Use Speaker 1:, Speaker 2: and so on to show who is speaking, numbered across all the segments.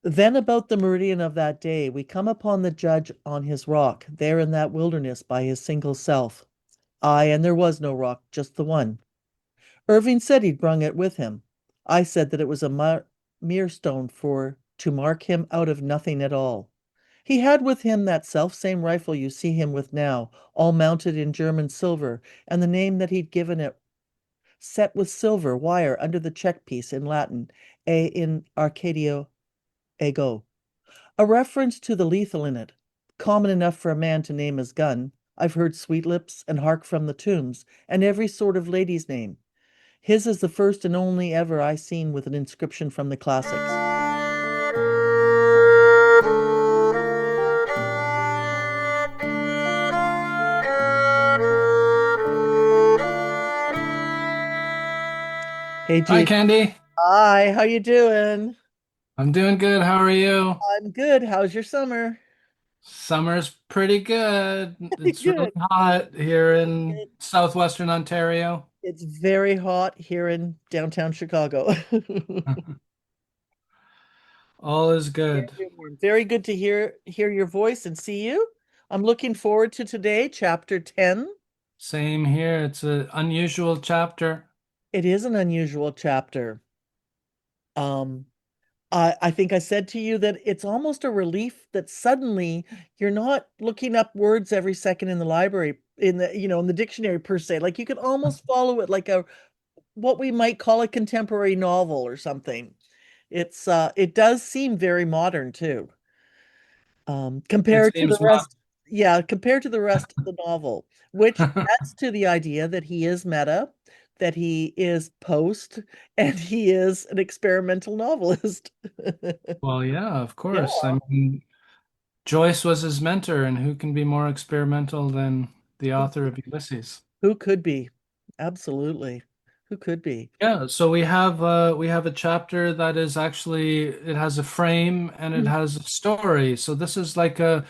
Speaker 1: Then about the meridian of that day, we come upon the judge on his rock, there in that wilderness by his single self. Aye, and there was no rock, just the one. Irving said he'd brung it with him. I said that it was a mere stone for to mark him out of nothing at all. He had with him that self same rifle you see him with now, all mounted in German silver, and the name that he'd given it set with silver wire under the check piece in Latin, A in Arcadio ego. A reference to the lethal in it, common enough for a man to name his gun. I've heard Sweetlips and Hark from the Tombs, and every sort of lady's name. His is the first and only ever I seen with an inscription from the classics. Hey
Speaker 2: Hi,
Speaker 1: Jude.
Speaker 2: Candy.
Speaker 1: Hi, how you doing?
Speaker 2: I'm doing good. How are you?
Speaker 1: I'm good. How's your summer?
Speaker 2: Summer's pretty good. It's really
Speaker 1: Good.
Speaker 2: hot here in southwestern Ontario.
Speaker 1: It's very hot here in downtown Chicago.
Speaker 2: All is good.
Speaker 1: Very warm. Very good to hear your voice and see you. I'm looking forward to today, chapter 10.
Speaker 2: Same here. It's an unusual chapter.
Speaker 1: It is an unusual chapter. Um, I think I said to you that it's almost a relief that suddenly you're not looking up words every second in the library, in the dictionary per se. Like you could almost follow it like a what we might call a contemporary novel or something. It does seem very modern too.
Speaker 2: It
Speaker 1: Compared to the
Speaker 2: seems not.
Speaker 1: rest, yeah, compared to the rest of the novel, which adds to the idea that he is meta, that he is post, and he is an experimental novelist.
Speaker 2: Well, yeah, of
Speaker 1: Yeah,
Speaker 2: course. I mean, Joyce was his mentor, and who can be more experimental than the author of Ulysses?
Speaker 1: who could be? Absolutely. Who could be?
Speaker 2: Yeah, so we have a chapter that is actually it has a frame and it
Speaker 1: Mhm.
Speaker 2: has a story. So this is like a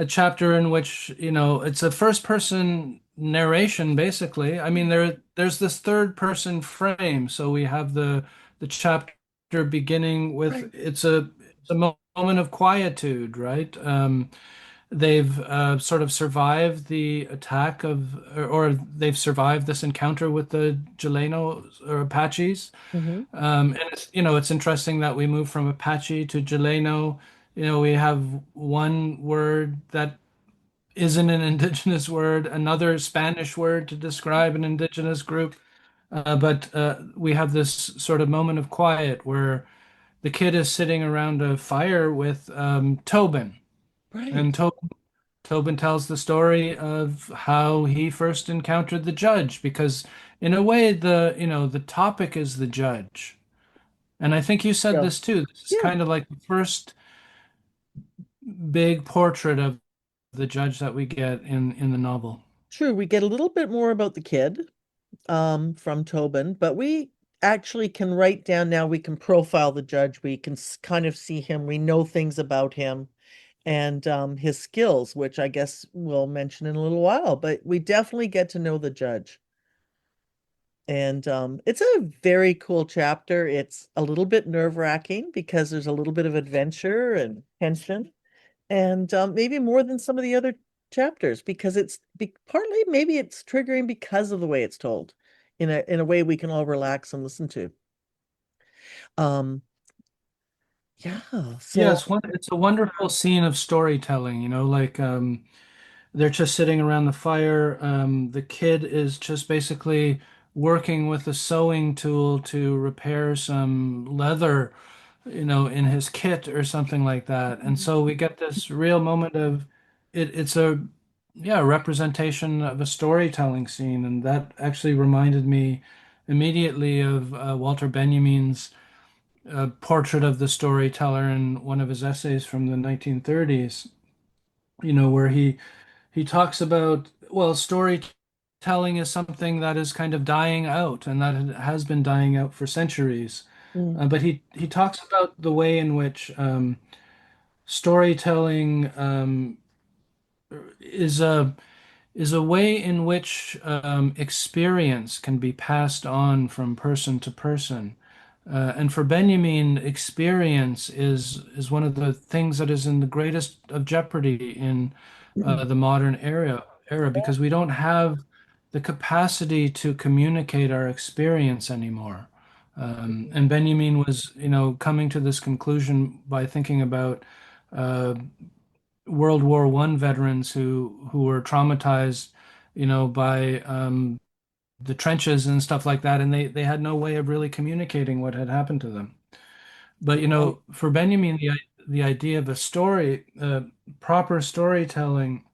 Speaker 2: chapter in which, it's a first person narration basically. I mean there's this third person frame. So we have the chapter beginning with
Speaker 1: Right.
Speaker 2: it's a moment of quietude, right? They've sort of survived the attack or they've survived this encounter with the Chileno or Apaches.
Speaker 1: Hmm.
Speaker 2: And it's interesting that we move from Apache to Chileno. We have one word that isn't an indigenous word, another Spanish word to describe an indigenous group. But we have this sort of moment of quiet where the kid is sitting around a fire with Tobin. And
Speaker 1: Right.
Speaker 2: Tobin tells the story of how he first encountered the judge, because in a way the topic is the judge. And I think you said
Speaker 1: Yeah.
Speaker 2: this too. This is
Speaker 1: Yeah.
Speaker 2: kind of like the first big portrait of the judge that we get in the novel.
Speaker 1: True. We get a little bit more about the kid, from Tobin, but we actually can write down now, we can profile the judge, we can kind of see him, we know things about him and his skills, which I guess we'll mention in a little while, but we definitely get to know the judge. And it's a very cool chapter. It's a little bit nerve-wracking because there's a little bit of adventure and tension, and maybe more than some of the other chapters because partly maybe it's triggering because of the way it's told in a way we can all relax and listen to. Um, yeah,
Speaker 2: Yeah,
Speaker 1: so
Speaker 2: it's a wonderful scene of storytelling, like they're just sitting around the fire. The kid is just basically working with a sewing tool to repair some leather, in his kit or something like that. And so we get this real moment of it's a yeah, representation of a storytelling scene, and that actually reminded me immediately of Walter Benjamin's portrait of the storyteller in one of his essays from the 1930s, where he talks about, well, storytelling is something that is kind of dying out and that it has been dying out for centuries.
Speaker 1: mm,
Speaker 2: But he talks about the way in which storytelling is a way in which experience can be passed on from person to person. And for Benjamin, experience is one of the things that is in the greatest of jeopardy in the modern era because we don't have the capacity to communicate our experience anymore. And Benjamin was, coming to this conclusion by thinking about uh, World War I veterans who were traumatized, by the trenches and stuff like that, and they had no way of really communicating what had happened to them. But
Speaker 1: Right.
Speaker 2: for Benjamin, the idea of a story, proper storytelling,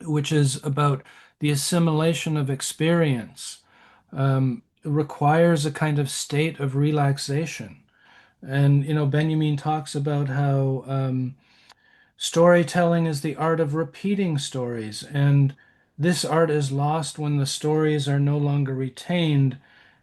Speaker 2: which is about the assimilation of experience, requires a kind of state of relaxation. And Benjamin talks about how storytelling is the art of repeating stories, and this art is lost when the stories are no longer retained.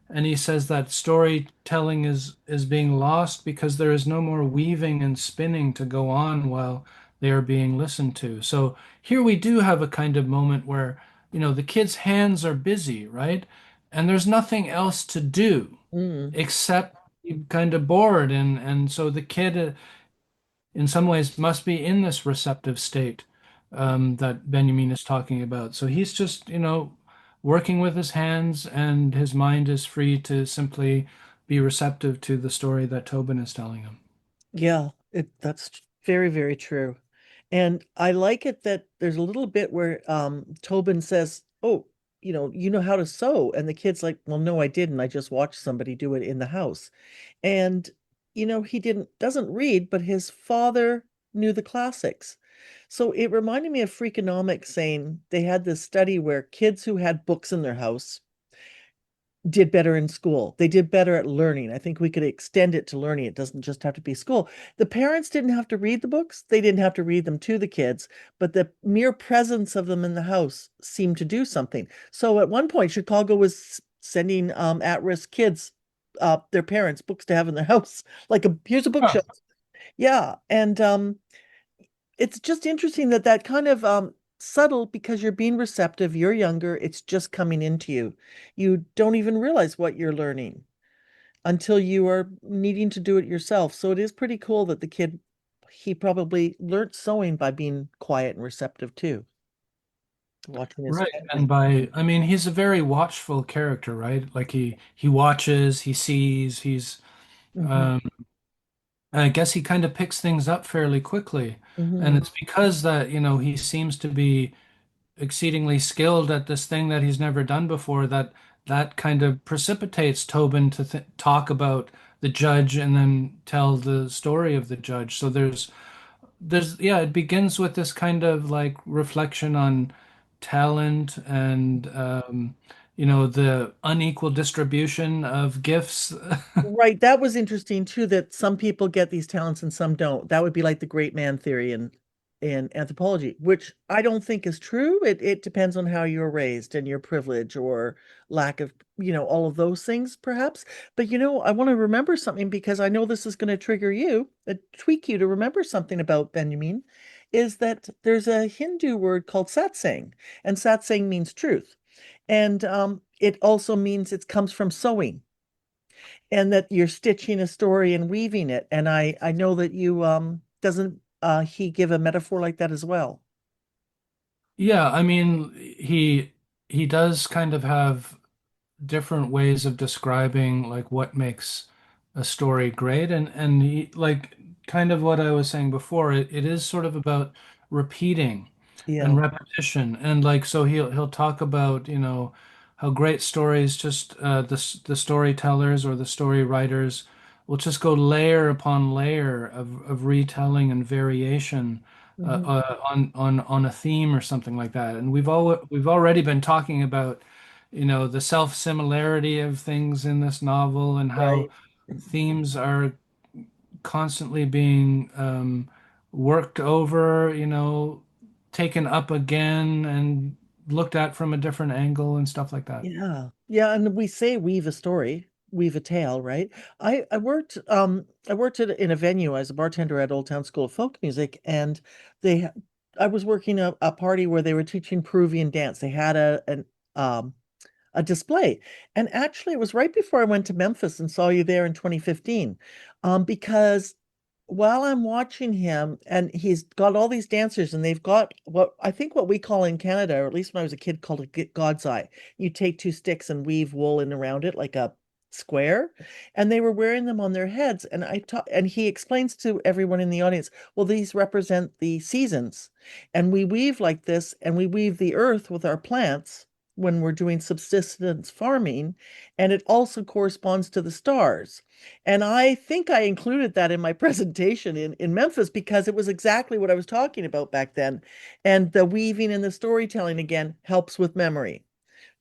Speaker 2: And he says that storytelling is being lost because there is no more weaving and spinning to go on while they are being listened to. So here we do have a kind of moment where, the kids' hands are busy, right? And there's nothing else to do
Speaker 1: Mm.
Speaker 2: except be kind of bored. And so the kid, in some ways, must be in this receptive state that Benjamin is talking about. So he's just, working with his hands, and his mind is free to simply be receptive to the story that Tobin is telling him.
Speaker 1: Yeah, that's very, very true. And I like it that there's a little bit where Tobin says, "Oh, you know how to sew." And the kid's like, "Well, no, I didn't. I just watched somebody do it in the house." And he doesn't read, but his father knew the classics. So it reminded me of Freakonomics saying they had this study where kids who had books in their house did better in school. They did better at learning. I think we could extend it to learning. It doesn't just have to be school. The parents didn't have to read the books. They didn't have to read them to the kids, but the mere presence of them in the house seemed to do something. So at one point, Chicago was sending at-risk kids, their parents, books to have in their house. Like here's a
Speaker 2: Huh.
Speaker 1: bookshelf. Yeah, and it's just interesting that kind of subtle because you're being receptive, you're younger, it's just coming into you. You don't even realize what you're learning until you are needing to do it yourself. So it is pretty cool that the kid, he probably learned sewing by being quiet and receptive too, watching his
Speaker 2: Right. And
Speaker 1: family.
Speaker 2: I mean, he's a very watchful character, right? Like he watches, he sees,
Speaker 1: Hmm.
Speaker 2: um, I guess he kind of picks things up fairly quickly. And
Speaker 1: Hmm.
Speaker 2: it's because that, he seems to be exceedingly skilled at this thing that he's never done before, that kind of precipitates Tobin to talk about the judge and then tell the story of the judge. So yeah, it begins with this kind of like reflection on talent and the unequal distribution of gifts.
Speaker 1: Right. That was interesting too, that some people get these talents and some don't. That would be like the great man theory in anthropology, which I don't think is true. It depends on how you're raised and your privilege or lack of, all of those things, perhaps. But I want to remember something because I know this is going to trigger you, tweak you to remember something about Benjamin, is that there's a Hindu word called satsang, and satsang means truth. And it also means it comes from sewing and that you're stitching a story and weaving it. And I know that you doesn't he give a metaphor like that as well?
Speaker 2: Yeah, I mean, he does kind of have different ways of describing like what makes a story great, and he, like kind of what I was saying before, it is sort of about repeating and
Speaker 1: Yeah.
Speaker 2: repetition, and like so he'll talk about how great stories just the storytellers or the story writers will just go layer upon layer of retelling and variation
Speaker 1: Hmm.
Speaker 2: on a theme or something like that. And we've already been talking about the self-similarity of things in this novel and how
Speaker 1: Right.
Speaker 2: themes are constantly being worked over, taken up again and looked at from a different angle and stuff like that.
Speaker 1: Yeah. Yeah, and we say weave a story, weave a tale, right? I worked in a venue as a bartender at Old Town School of Folk Music, and they I was working a party where they were teaching Peruvian dance. They had a an a display. And actually, it was right before I went to Memphis and saw you there in 2015, because while I'm watching him, and he's got all these dancers, and they've got what I think what we call in Canada, or at least when I was a kid, called a God's eye. You take two sticks and weave wool in around it like a square, and they were wearing them on their heads. And and he explains to everyone in the audience, well, these represent the seasons, and we weave like this, and we weave the earth with our plants when we're doing subsistence farming, and it also corresponds to the stars. And I think I included that in my presentation in Memphis because it was exactly what I was talking about back then. And the weaving and the storytelling again helps with memory.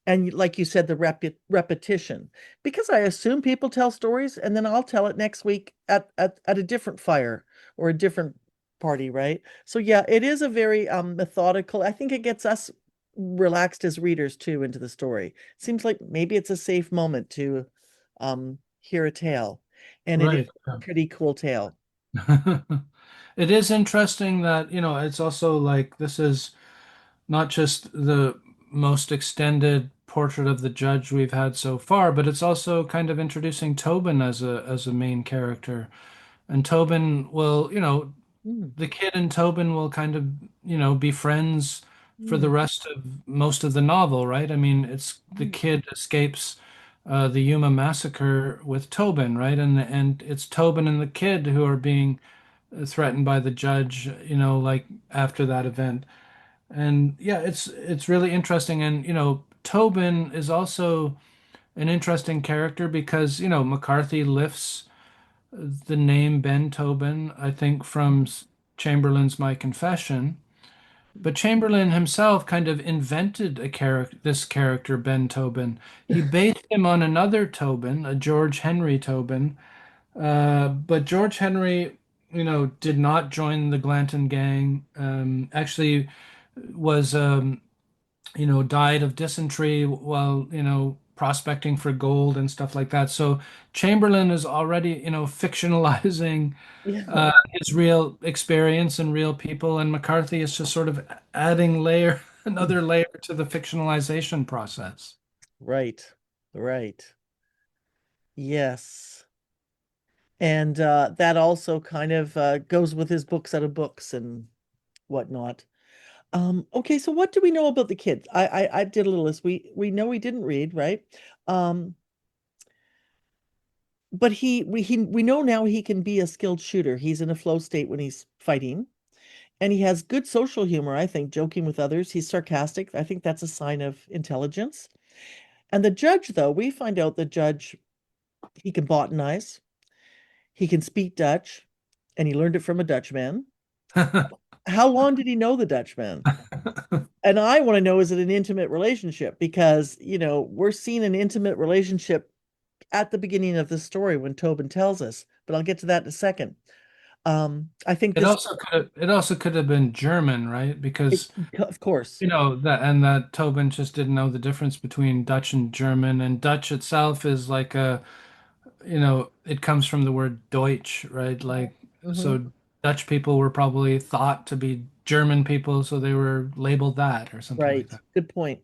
Speaker 1: And like you said, the repetition, because I assume people tell stories and then I'll tell it next week at a different fire or a different party, right? So yeah, it is a very methodical. I think it gets us relaxed as readers too into the story. Seems like maybe it's a safe moment to hear a tale, and it is
Speaker 2: Right.
Speaker 1: a pretty cool tale.
Speaker 2: It is interesting that, it's also like this is not just the most extended portrait of the judge we've had so far, but it's also kind of introducing Tobin as a main character. And Tobin will,
Speaker 1: Mm,
Speaker 2: the kid and Tobin will kind of, be friends for the
Speaker 1: mm,
Speaker 2: rest of most of the novel, right? I mean, it's the
Speaker 1: mm,
Speaker 2: kid escapes the Yuma massacre with Tobin, right? And it's Tobin and the kid who are being threatened by the judge, like after that event. And yeah, it's really interesting. And Tobin is also an interesting character because McCarthy lifts the name Ben Tobin, I think, from Chamberlain's My Confession. But Chamberlain himself kind of invented this character, Ben Tobin. He based him on another Tobin, a George Henry Tobin. But George Henry, did not join the Glanton gang. Actually, was died of dysentery while, prospecting for gold and stuff like that. So Chamberlain is already, fictionalizing
Speaker 1: yeah.
Speaker 2: his real experience and real people, and McCarthy is just sort of adding another layer to the fictionalization process.
Speaker 1: Right. Right. Yes. And that also kind of goes with his books out of books and whatnot. Okay, so what do we know about the kids? I did a little list. We know he didn't read, right? Um, but we know now he can be a skilled shooter. He's in a flow state when he's fighting, and he has good social humor, I think, joking with others. He's sarcastic. I think that's a sign of intelligence. And the judge, though, we find out the judge, he can botanize, he can speak Dutch, and he learned it from a Dutchman. How long did he know the Dutchman? And I want to know, is it an intimate relationship? Because, we're seeing an intimate relationship at the beginning of the story when Tobin tells us, but I'll get to that in a second. I think
Speaker 2: It
Speaker 1: this,
Speaker 2: also could have been German, right? Because
Speaker 1: of course,
Speaker 2: that Tobin just didn't know the difference between Dutch and German, and Dutch itself is like it comes from the word Deutsch, right? Like,
Speaker 1: hmm,
Speaker 2: so Dutch people were probably thought to be German people, so they were labeled that or something like
Speaker 1: right.
Speaker 2: that.
Speaker 1: Good point.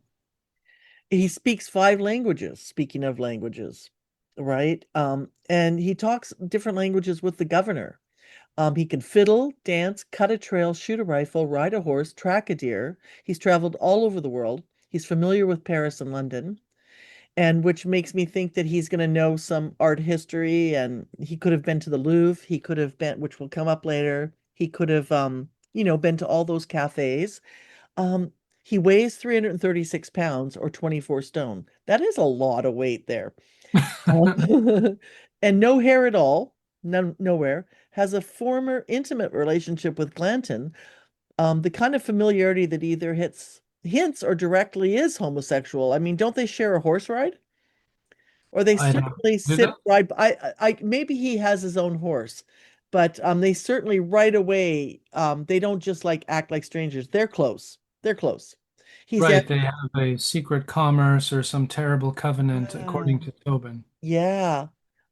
Speaker 1: He speaks five languages, speaking of languages, right? And he talks different languages with the governor. He can fiddle, dance, cut a trail, shoot a rifle, ride a horse, track a deer. He's traveled all over the world. He's familiar with Paris and London, and which makes me think that he's going to know some art history, and he could have been to the Louvre. He could have been, which will come up later. He could have, been to all those cafes. Um, he weighs 336 pounds or 24 stone. That is a lot of weight there. And no hair at all, none, nowhere, has a former intimate relationship with Glanton, the kind of familiarity that either hints or directly is homosexual. I mean, don't they share a horse ride? Or they
Speaker 2: I don't
Speaker 1: certainly
Speaker 2: do that.
Speaker 1: sit right. Maybe he has his own horse, but they certainly right away. They don't just like act like strangers. They're close. They're close. He's
Speaker 2: Right, they have a secret commerce or some terrible covenant,
Speaker 1: uh,
Speaker 2: according to Tobin.
Speaker 1: yeah,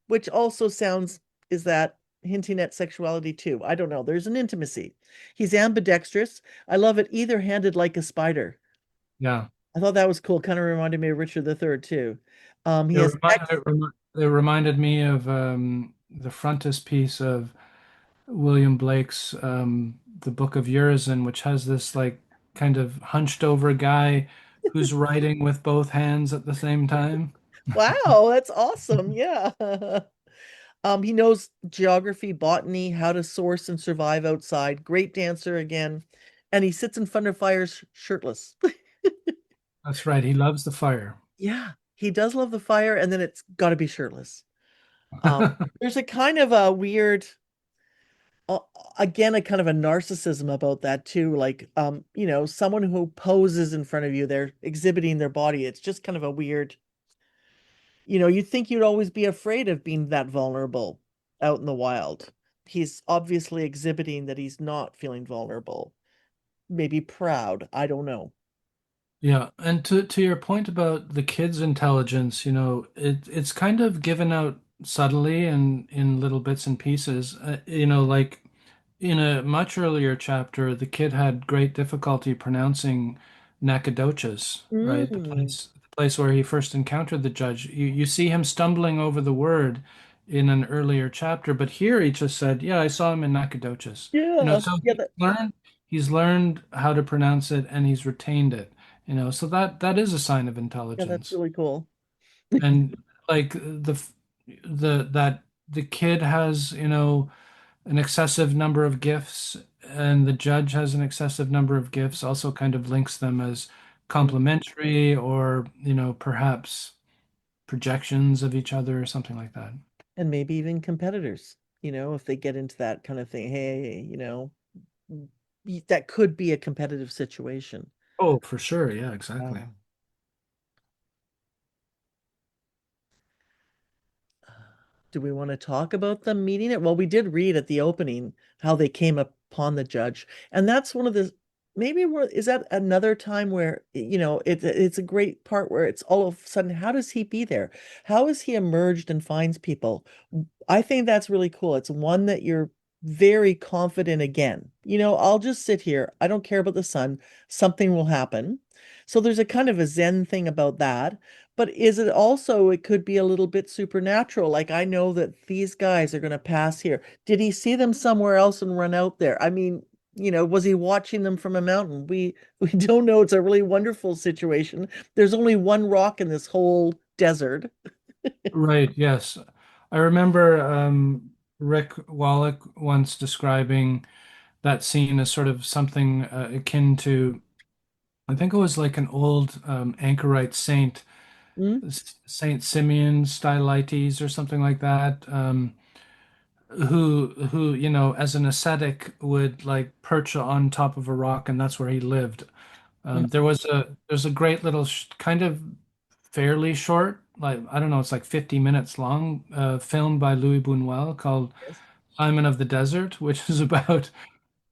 Speaker 1: which also sounds, is that hinting at sexuality too? I don't know. There's an intimacy. He's ambidextrous. I love it, either handed like a spider.
Speaker 2: Yeah.
Speaker 1: I thought that was cool. Kind of reminded me of Richard III too. He
Speaker 2: It
Speaker 1: has
Speaker 2: reminded, it, remi- it reminded me of the frontispiece of William Blake's The Book of Urizen, which has this like kind of hunched over guy who's writing with both hands at the same time.
Speaker 1: wow, that's awesome. Yeah. He knows geography, botany, how to source and survive outside. Great dancer again. And he sits in front of fires shirtless.
Speaker 2: That's right. He loves the fire.
Speaker 1: Yeah, he does love the fire, and then it's got to be shirtless. Um, there's a kind of a weird, uh, again, a kind of a narcissism about that too. Like, someone who poses in front of you, they're exhibiting their body. It's just kind of a weird, you'd think you'd always be afraid of being that vulnerable out in the wild. He's obviously exhibiting that he's not feeling vulnerable, maybe proud. I don't know.
Speaker 2: Yeah, and to your point about the kid's intelligence, it's kind of given out subtly and in little bits and pieces. Like in a much earlier chapter, the kid had great difficulty pronouncing Nacogdoches, right?
Speaker 1: Mm,
Speaker 2: The place where he first encountered the judge. You see him stumbling over the word in an earlier chapter, but here he just said, "Yeah, I saw him in Nacogdoches."
Speaker 1: yeah,
Speaker 2: So
Speaker 1: yeah,
Speaker 2: he's learned how to pronounce it and he's retained it. So that is a sign of
Speaker 1: yeah, that's
Speaker 2: intelligence.
Speaker 1: really cool.
Speaker 2: And like the kid has, an excessive number of gifts and the judge has an excessive number of gifts also kind of links them as
Speaker 1: Mm.
Speaker 2: complementary or, perhaps projections of each other or something like that.
Speaker 1: And maybe even competitors, if they get into that kind of thing. Hey, that could be a competitive situation.
Speaker 2: Oh, for sure. Yeah, exactly.
Speaker 1: Uh, do we want to talk about them meeting it? Well, we did read at the opening how they came upon the judge. And that's one of the maybe is that another time where it's a great part where it's all of a sudden, how does he be there? How is he emerged and finds people? I think that's really cool. It's one that you're very confident again. I'll just sit here. I don't care about the sun. Something will happen. So there's a kind of a Zen thing about that. But is it also, it could be a little bit supernatural? Like, I know that these guys are going to pass here. Did he see them somewhere else and run out there? I mean, was he watching them from a mountain? We don't know. It's a really wonderful situation. There's only one rock in this whole desert.
Speaker 2: Right, yes. I remember Rick Wallach once describing that scene as sort of something akin to, I think it was like an old anchorite saint,
Speaker 1: Mm,
Speaker 2: Saint Simeon Stylites or something like that, who as an ascetic would like perch on top of a rock, and that's where he lived.
Speaker 1: mm,
Speaker 2: There's a great little kind of fairly short, like I don't know, it's like 50 minutes long, film by Louis Buñuel called
Speaker 1: yes.
Speaker 2: Simon of the Desert, which is about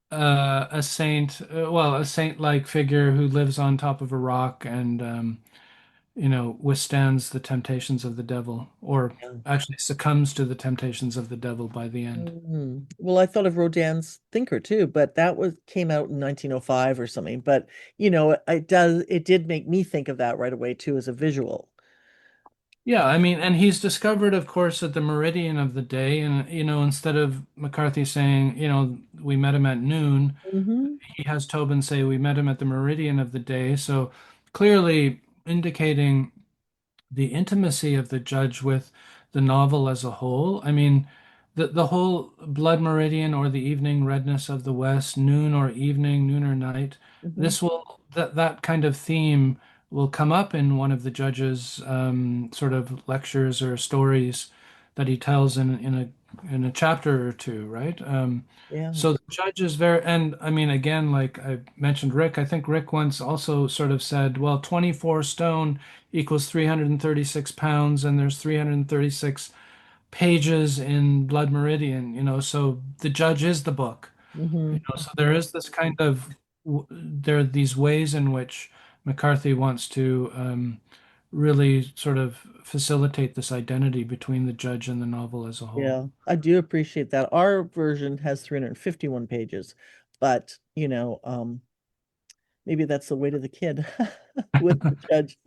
Speaker 2: a saint, a saint-like figure who lives on top of a rock and withstands the temptations of the devil, or
Speaker 1: Yeah.
Speaker 2: actually succumbs to the temptations of the devil by the end.
Speaker 1: Well, I thought of Rodin's Thinker too, but that was came out in 1905 or something. But it did make me think of that right away too as a visual.
Speaker 2: Yeah, I mean, and he's discovered, of course, at the meridian of the day, and instead of McCarthy saying, we met him at noon,
Speaker 1: Hmm.
Speaker 2: he has Tobin say we met him at the meridian of the day. So clearly indicating the intimacy of the judge with the novel as a whole. I mean, the whole blood meridian or the evening redness of the west, noon or evening, noon or night.
Speaker 1: Hmm.
Speaker 2: That kind of theme will come up in one of the judge's sort of lectures or stories that he tells in a chapter or two, right?
Speaker 1: Yeah.
Speaker 2: So the judge is very, and I mean, again, like I mentioned, Rick, I think Rick once also sort of said, well, 24 stone equals 336 pounds, and there's 336 pages in Blood Meridian, so the judge is the book,
Speaker 1: Hmm.
Speaker 2: so there is this kind of, there are these ways in which McCarthy wants to really sort of facilitate this identity between the judge and the novel as a whole.
Speaker 1: Yeah, I do appreciate that. Our version has 351 pages, but Maybe that's the weight of the kid with the judge.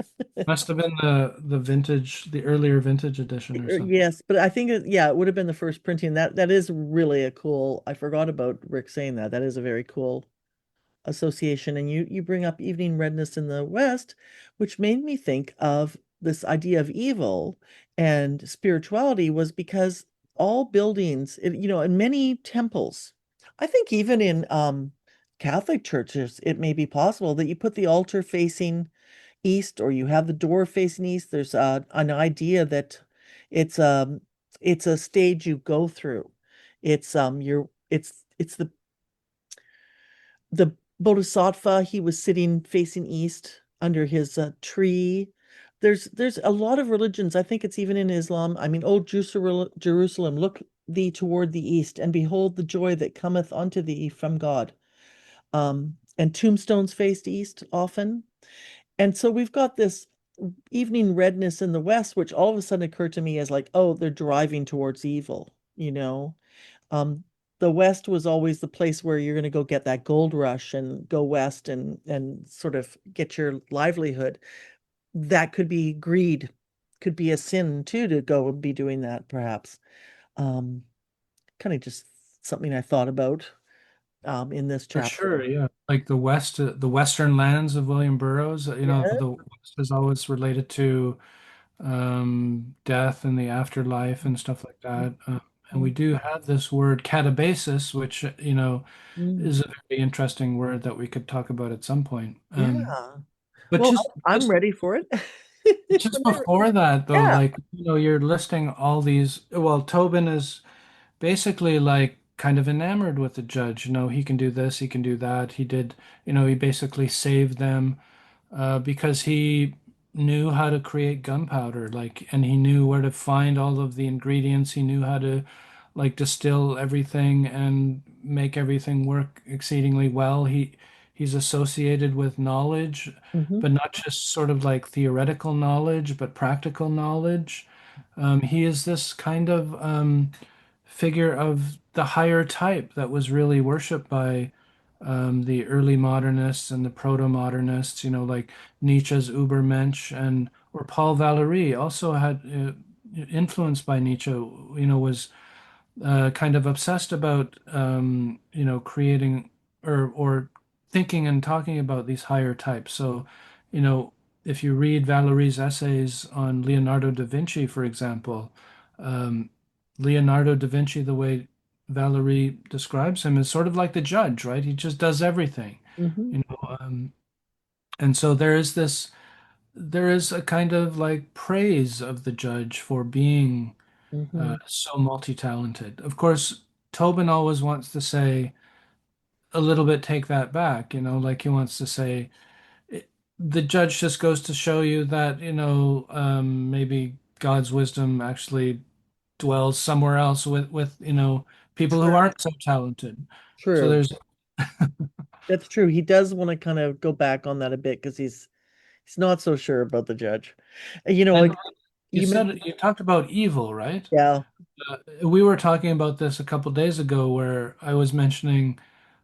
Speaker 2: Must have been the vintage, the earlier vintage edition or something.
Speaker 1: Yes, but I think yeah, it would have been the first printing. That is really a cool. I forgot about Rick saying that. That is a very cool association. And you bring up evening redness in the West, which made me think of this idea of evil and spirituality was because all buildings, in many temples, I think even in Catholic churches, it may be possible that you put the altar facing east or you have the door facing east. There's an idea that it's it's a stage you go through. It's the Bodhisattva, he was sitting facing east under his tree. There's a lot of religions. I think it's even in Islam. I mean, "O Jerusalem, look thee toward the east, and behold the joy that cometh unto thee from God." And tombstones faced east often. And so we've got this evening redness in the west, which all of a sudden occurred to me as like, oh, they're driving towards evil. Um, the West was always the place where you're going to go get that gold rush and go west and sort of get your livelihood. That could be greed, could be a sin too to go and be doing that, perhaps. Um, Kind of just something I thought about in this
Speaker 2: For
Speaker 1: chapter.
Speaker 2: sure, yeah. Like the western lands of William Burroughs,
Speaker 1: Yeah.
Speaker 2: the West is always related to death and the afterlife and stuff like that. And we do have this word catabasis, which,
Speaker 1: Mm.
Speaker 2: is a very interesting word that we could talk about at some point.
Speaker 1: Yeah.
Speaker 2: But
Speaker 1: Well,
Speaker 2: just
Speaker 1: I'm
Speaker 2: just
Speaker 1: ready for it.
Speaker 2: just before that, though,
Speaker 1: Yeah.
Speaker 2: like, you're listing all these. Well, Tobin is basically like kind of enamored with the judge. He can do this, he can do that. He basically saved them because he knew how to create gunpowder, like, and he knew where to find all of the ingredients. He knew how to like distill everything and make everything work exceedingly well. He's associated with knowledge,
Speaker 1: Hmm.
Speaker 2: but not just sort of like theoretical knowledge, but practical knowledge. He is this kind of figure of the higher type that was really worshipped by the early modernists and the proto-modernists, like Nietzsche's Übermensch and or Paul Valéry also had influenced by Nietzsche, was kind of obsessed about creating or thinking and talking about these higher types. So, you know, if you read Valéry's essays on Leonardo da Vinci, for example, um, Leonardo da Vinci, the way Valéry describes him, is sort of like the judge, right? He just does everything,
Speaker 1: Hmm.
Speaker 2: you know. And so there is a kind of like praise of the judge for being
Speaker 1: Hmm.
Speaker 2: so multi-talented. Of course, Tobin always wants to say a little bit take that back, like he wants to say the judge just goes to show you that, maybe God's wisdom actually dwells somewhere else with, people who
Speaker 1: True.
Speaker 2: aren't so talented. So
Speaker 1: True.
Speaker 2: there's,
Speaker 1: That's true. He does want to kind of go back on that a bit because he's not so sure about the judge. Like
Speaker 2: and
Speaker 1: you mentioned,
Speaker 2: you talked about evil, right?
Speaker 1: yeah.
Speaker 2: We were talking about this a couple days ago where I was mentioning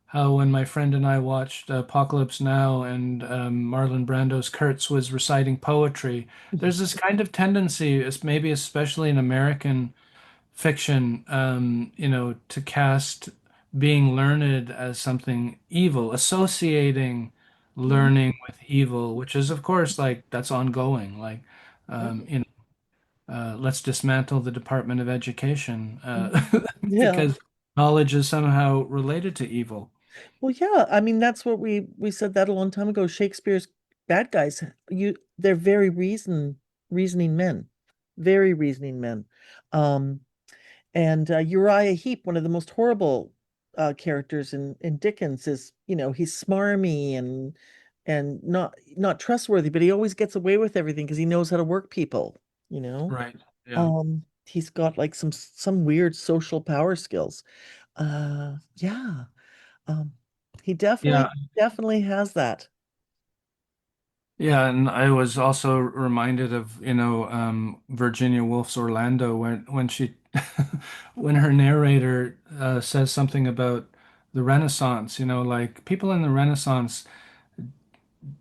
Speaker 2: how when my friend and I watched Apocalypse Now and Marlon Brando's Kurtz was reciting poetry, there's this kind of tendency, maybe especially in American fiction, to cast being learned as something evil, associating
Speaker 1: Mhm.
Speaker 2: learning with evil, which is, of course, like that's ongoing. Like,
Speaker 1: Yeah.
Speaker 2: let's dismantle the Department of Education
Speaker 1: Mhm. Yeah.
Speaker 2: because knowledge is somehow related to evil.
Speaker 1: Well, yeah. I mean, that's what we said that a long time ago. Shakespeare's bad guys, they're very reasoning men, very reasoning men. Um, And Uriah Heep, one of the most horrible characters in Dickens, is he's smarmy and not trustworthy, but he always gets away with everything because he knows how to work people. You know,
Speaker 2: Right. Yeah.
Speaker 1: he's got like some weird social power skills. Yeah, um, he
Speaker 2: Yeah.
Speaker 1: definitely has that.
Speaker 2: Yeah. And I was also reminded of, Virginia Woolf's Orlando when she, when her narrator says something about the Renaissance, like people in the Renaissance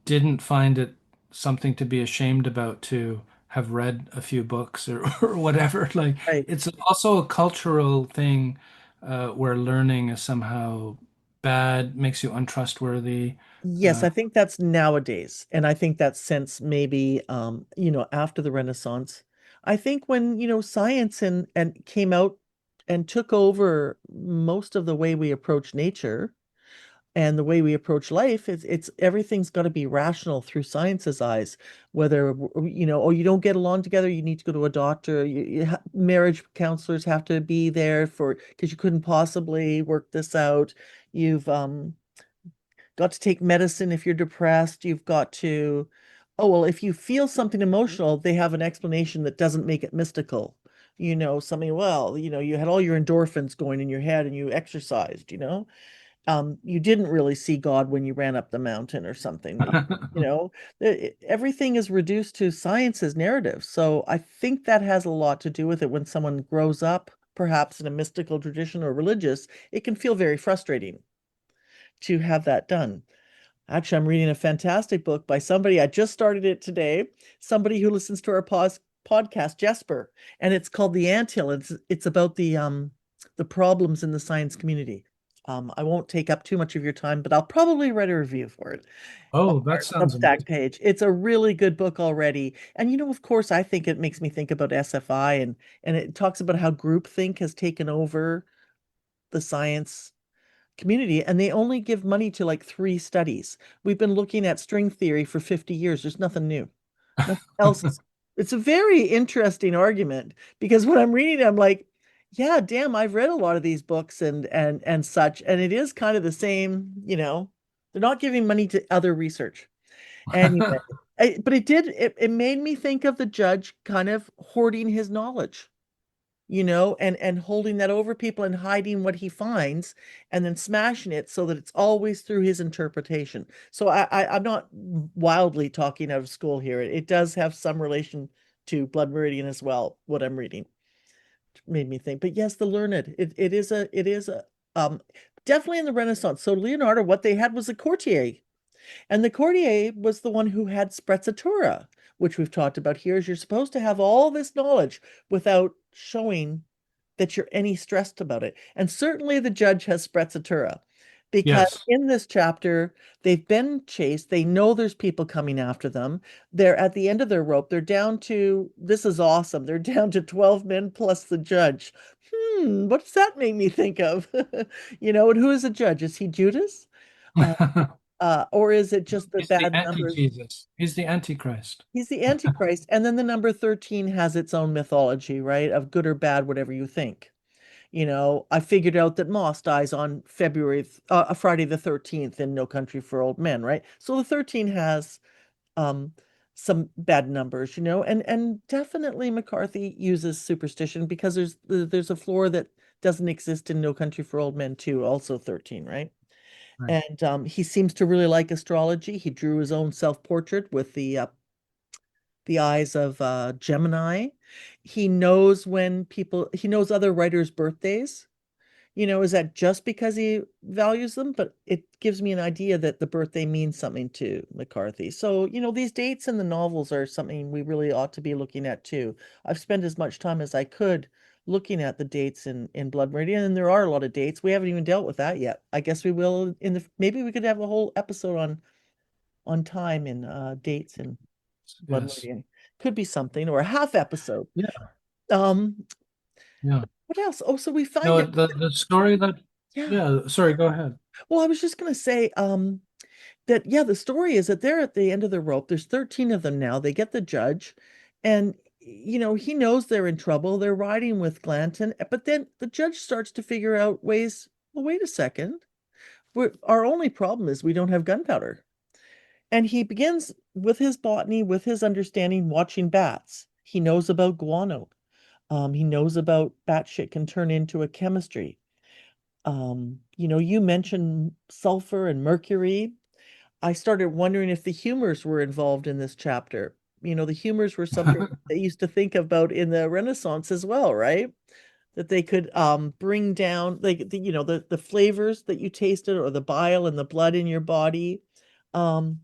Speaker 2: didn't find it something to be ashamed about to have read a few books or, or whatever. Like
Speaker 1: Right.
Speaker 2: it's also a cultural thing where learning is somehow bad, makes you untrustworthy.
Speaker 1: Yes,
Speaker 2: Uh,
Speaker 1: I think that's nowadays. And I think that's since maybe after the Renaissance. I think when, science and came out and took over most of the way we approach nature and the way we approach life, it's everything's got to be rational through science's eyes. Whether, oh, you don't get along together, you need to go to a doctor. Marriage counselors have to be there for because you couldn't possibly work this out. You've got to take medicine if you're depressed. You've got to, oh, well, if you feel something emotional, they have an explanation that doesn't make it mystical. Something, well, you had all your endorphins going in your head and you exercised. You didn't really see God when you ran up the mountain or something. You know, everything is reduced to science's narrative. So I think that has a lot to do with it when someone grows up, perhaps in a mystical tradition or religious, it can feel very frustrating to have that done. Actually, I'm reading a fantastic book by somebody. I just started it today. Somebody who listens to our podcast, Jesper, and it's called The Anthill. It's about the problems in the science community. I won't take up too much of your time, but I'll probably write a review for it on
Speaker 2: oh, that
Speaker 1: our
Speaker 2: sounds
Speaker 1: Substack
Speaker 2: amazing.
Speaker 1: page. It's a really good book already. And of course, I think it makes me think about SFI and it talks about how groupthink has taken over the science community, and they only give money to like three studies. We've been looking at string theory for 50 years. There's nothing new. Nothing else is. It's a very interesting argument because when I'm reading it, I'm like, yeah, damn, I've read a lot of these books and such, and it is kind of the same. They're not giving money to other research. Anyway, but it made me think of the judge kind of hoarding his knowledge, and holding that over people and hiding what he finds and then smashing it so that it's always through his interpretation. So I'm not wildly talking out of school here. It does have some relation to Blood Meridian as well, what I'm reading. Made me think. But yes, the learned. It is a definitely in the Renaissance. So Leonardo, what they had was a courtier. And the courtier was the one who had sprezzatura, which we've talked about here, is you're supposed to have all this knowledge without showing that you're any stressed about it. And certainly the judge has sprezzatura because
Speaker 2: Yes.
Speaker 1: in this chapter, they've been chased. They know there's people coming after them. They're at the end of their rope. They're down to, this is awesome. They're down to 12 men plus the judge. What does that make me think of? And who is the judge? Is he Judas? Uh, or is it just the
Speaker 2: He's the
Speaker 1: bad numbers?
Speaker 2: anti-Jesus. He's the Antichrist.
Speaker 1: He's the Antichrist. And then the number 13 has its own mythology, right? Of good or bad, whatever you think. I figured out that Moss dies on Friday the 13th in No Country for Old Men, right? So the 13 has um, some bad numbers, and definitely McCarthy uses superstition because there's a floor that doesn't exist in No Country for Old Men too, also 13, right?
Speaker 2: Right.
Speaker 1: And he seems to really like astrology. He drew his own self-portrait with the eyes of Gemini. He knows other writers' birthdays. Is that just because he values them? But it gives me an idea that the birthday means something to McCarthy. So, these dates in the novels are something we really ought to be looking at too. I've spent as much time as I could looking at the dates in Blood Meridian, and there are a lot of dates. We haven't even dealt with that yet. I guess we will maybe we could have a whole episode on time and dates in Blood
Speaker 2: Yes.
Speaker 1: Meridian. Could be something, or a half episode.
Speaker 2: Yeah.
Speaker 1: Um,
Speaker 2: Yeah.
Speaker 1: what else? Oh, so we find
Speaker 2: No,
Speaker 1: it.
Speaker 2: the story that,
Speaker 1: Yeah.
Speaker 2: yeah, sorry, go ahead.
Speaker 1: Well, I was just gonna say, that yeah, the story is that they're at the end of the rope. There's 13 of them now. They get the judge, and he knows they're in trouble. They're riding with Glanton, but then the judge starts to figure out ways. Well, wait a second. Our only problem is we don't have gunpowder. And he begins with his botany, with his understanding, watching bats. He knows about guano. He knows about bat shit can turn into a chemistry. You mentioned sulfur and mercury. I started wondering if the humors were involved in this chapter. The humors were something they used to think about in the Renaissance as well, right? That they could bring down like the flavors that you tasted or the bile and the blood in your body. Um,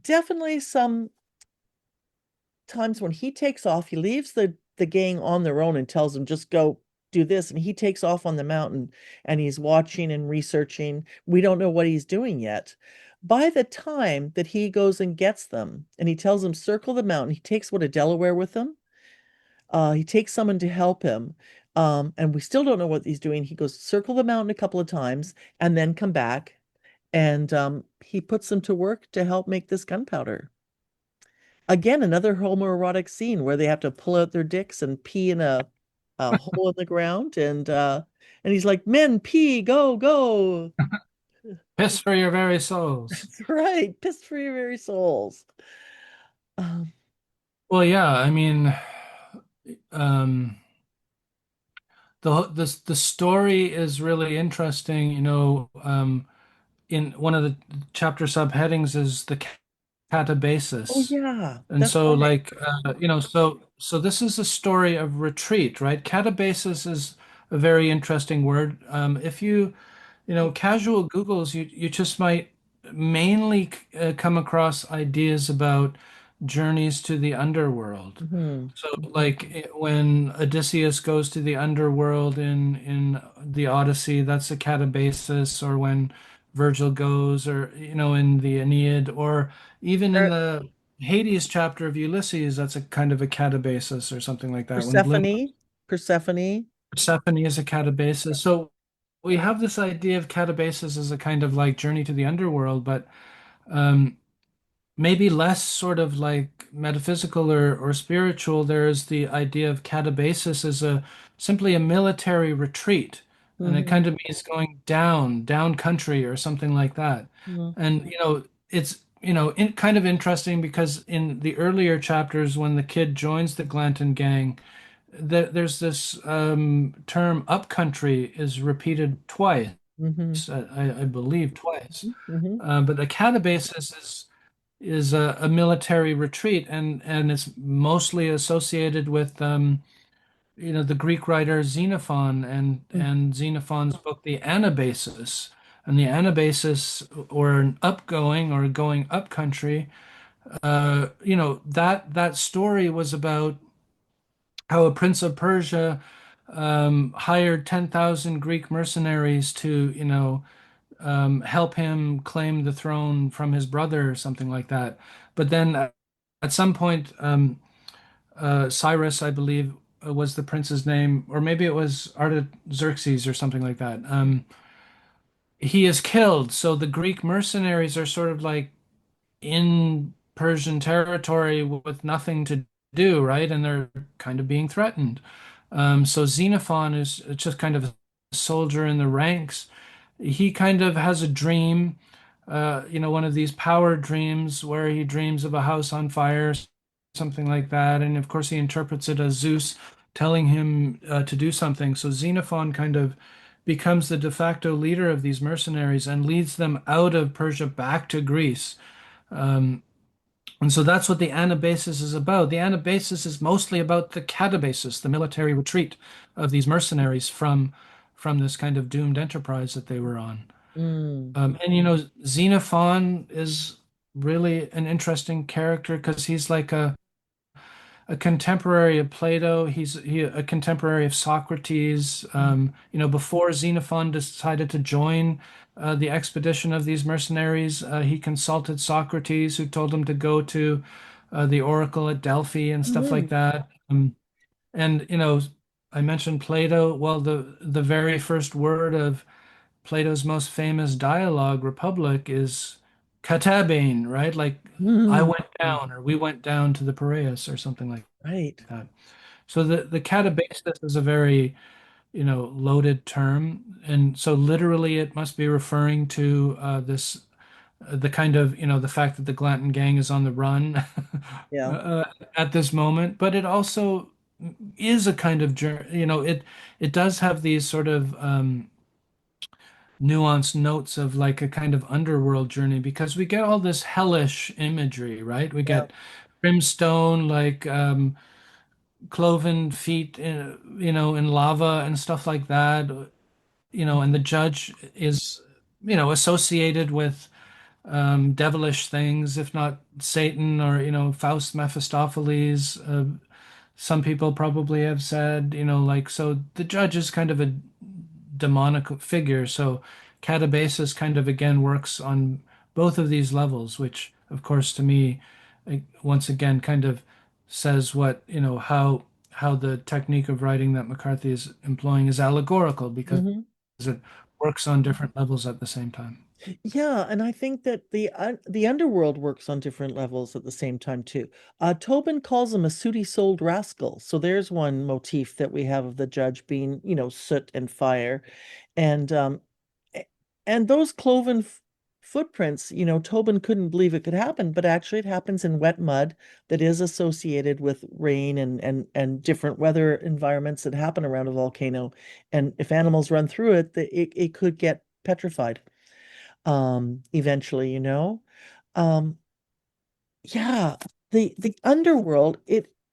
Speaker 1: definitely some times when he takes off, he leaves the gang on their own and tells them just go do this, and he takes off on the mountain and he's watching and researching. We don't know what he's doing yet. By the time that he goes and gets them and he tells them circle the mountain, he takes what, a Delaware with him. He takes someone to help him. And we still don't know what he's doing. He goes circle the mountain a couple of times and then come back, and he puts them to work to help make this gunpowder. Again, another homoerotic scene where they have to pull out their dicks and pee in a hole in the ground, and he's like, "Men, pee, go, go."
Speaker 2: Piss for your very souls.
Speaker 1: That's right, piss for your very souls. Um,
Speaker 2: Well, yeah, I mean, um, the story is really interesting. In one of the chapter subheadings is the
Speaker 1: oh
Speaker 2: catabasis.
Speaker 1: yeah,
Speaker 2: And
Speaker 1: that's
Speaker 2: so,
Speaker 1: right.
Speaker 2: like, so this is a story of retreat, right? Catabasis is a very interesting word. If casual Googles, you just might mainly come across ideas about journeys to the underworld.
Speaker 1: Hmm.
Speaker 2: So, like when Odysseus goes to the underworld in the Odyssey, that's a catabasis, or when Virgil goes, or in the Aeneid, or even in the Hades chapter of Ulysses, that's a kind of a catabasis or something like that. When
Speaker 1: Persephone, Persephone.
Speaker 2: Persephone is a catabasis. So we have this idea of catabasis as a kind of like journey to the underworld, but um, maybe less sort of like metaphysical or spiritual. There is the idea of catabasis as a simply a military retreat, and it
Speaker 1: Hmm.
Speaker 2: kind of means going down country or something like that.
Speaker 1: Hmm.
Speaker 2: And it's kind of interesting because in the earlier chapters, when the kid joins the Glanton gang, there's this term upcountry is repeated twice,
Speaker 1: Hmm.
Speaker 2: I believe twice.
Speaker 1: Hmm.
Speaker 2: But the catabasis is a military retreat, and it's mostly associated with the Greek writer Xenophon and Xenophon's book The Anabasis. And the Anabasis, or an upgoing or going up country, that story was about how a prince of Persia hired 10,000 Greek mercenaries to, help him claim the throne from his brother or something like that. But then at some point, Cyrus, I believe, was the prince's name, or maybe it was Artaxerxes or something like that. He is killed. So the Greek mercenaries are sort of like in Persian territory with nothing to do, right? And they're kind of being threatened. So Xenophon is just kind of a soldier in the ranks. He kind of has a dream, one of these power dreams where he dreams of a house on fire, something like that. And of course, he interprets it as Zeus telling him to do something. So Xenophon kind of becomes the de facto leader of these mercenaries and leads them out of Persia back to Greece. Um, and so that's what the Anabasis is about. The Anabasis is mostly about the catabasis, the military retreat of these mercenaries from this kind of doomed enterprise that they were on.
Speaker 1: Hmm.
Speaker 2: And Xenophon is really an interesting character because he's like a contemporary of Plato. He a contemporary of Socrates. Before Xenophon decided to join the expedition of these mercenaries, he consulted Socrates, who told him to go to the oracle at Delphi and stuff like
Speaker 1: Hmm.
Speaker 2: that. And I mentioned Plato. Well, the very first word of Plato's most famous dialogue, Republic, is katabane, right? Like I
Speaker 1: Hmm.
Speaker 2: went down, or we went down to the Piraeus, or something like
Speaker 1: Right.
Speaker 2: that. So the catabasis is a very, loaded term, and so literally it must be referring to this the kind of, the fact that the Glanton gang is on the run
Speaker 1: Yeah.
Speaker 2: uh, at this moment, but it also is a kind of it does have these sort of nuanced notes of like a kind of underworld journey because we get all this hellish imagery, right? We
Speaker 1: Yeah.
Speaker 2: get brimstone, like cloven feet, in lava and stuff like that, and the judge is, associated with devilish things, if not Satan or, Faust Mephistopheles. Some people probably have said, like, so the judge is kind of a demonic figure. So catabasis kind of again works on both of these levels, which, of course, to me, once again, kind of says what, how the technique of writing that McCarthy is employing is allegorical because
Speaker 1: Hmm.
Speaker 2: it works on different levels at the same time.
Speaker 1: Yeah, and I think that the underworld works on different levels at the same time too. Tobin calls him a sooty-souled rascal. So there's one motif that we have of the judge being, soot and fire. And a- and those cloven footprints, Tobin couldn't believe it could happen, but actually it happens in wet mud that is associated with rain and different weather environments that happen around a volcano. And if animals run through it, it could get petrified eventually, Um, yeah, the underworld,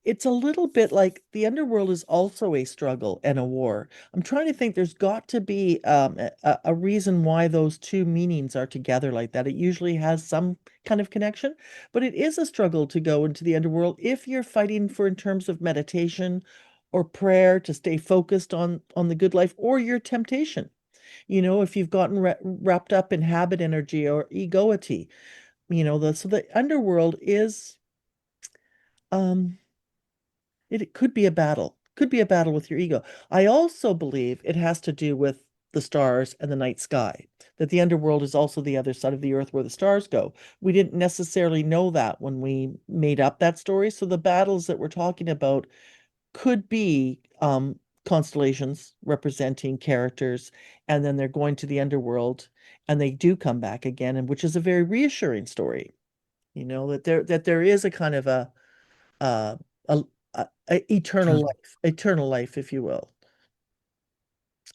Speaker 1: it's a little bit like the underworld is also a struggle and a war. I'm trying to think there's got to be a reason why those two meanings are together like that. It usually has some kind of connection, but it is a struggle to go into the underworld if you're fighting for in terms of meditation or prayer to stay focused on the good life or your temptation. If you've gotten wrapped up in habit energy or egoity, so the underworld is um it could be a battle. Could be a battle with your ego. I also believe it has to do with the stars and the night sky, that the underworld is also the other side of the earth where the stars go. We didn't necessarily know that when we made up that story. So the battles that we're talking about could be constellations representing characters, and then they're going to the underworld and they do come back again, and which is a very reassuring story, that there is a kind of uh, a, eternal
Speaker 2: True.
Speaker 1: life, eternal life, if you will,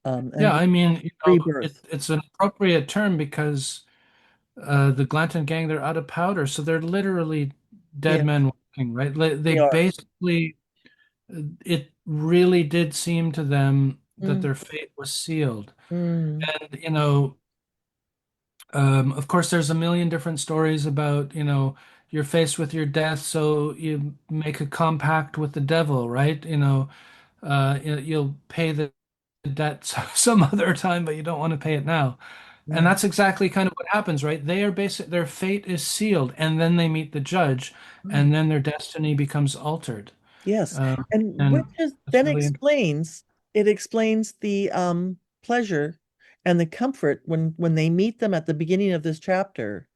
Speaker 2: Yeah,
Speaker 1: and
Speaker 2: I mean,
Speaker 1: rebirth.
Speaker 2: it's an appropriate term because the Glanton gang, they're out of powder, so they're literally dead
Speaker 1: Yeah,
Speaker 2: men walking, right? They
Speaker 1: they are.
Speaker 2: basically, it really did seem to them that
Speaker 1: Mm,
Speaker 2: their fate was sealed.
Speaker 1: mm,
Speaker 2: And, of course, there's a million different stories about, you're faced with your death, so you make a compact with the devil, right? You'll pay the debt some other time, but you don't want to pay it now. And
Speaker 1: mm,
Speaker 2: that's exactly kind of what happens, right? Their fate is sealed, and then they meet the judge,
Speaker 1: mm.
Speaker 2: and then their destiny becomes altered.
Speaker 1: Yes, and which
Speaker 2: And
Speaker 1: is
Speaker 2: it's
Speaker 1: then
Speaker 2: really interesting.
Speaker 1: explains the pleasure and the comfort when they meet them at the beginning of this chapter,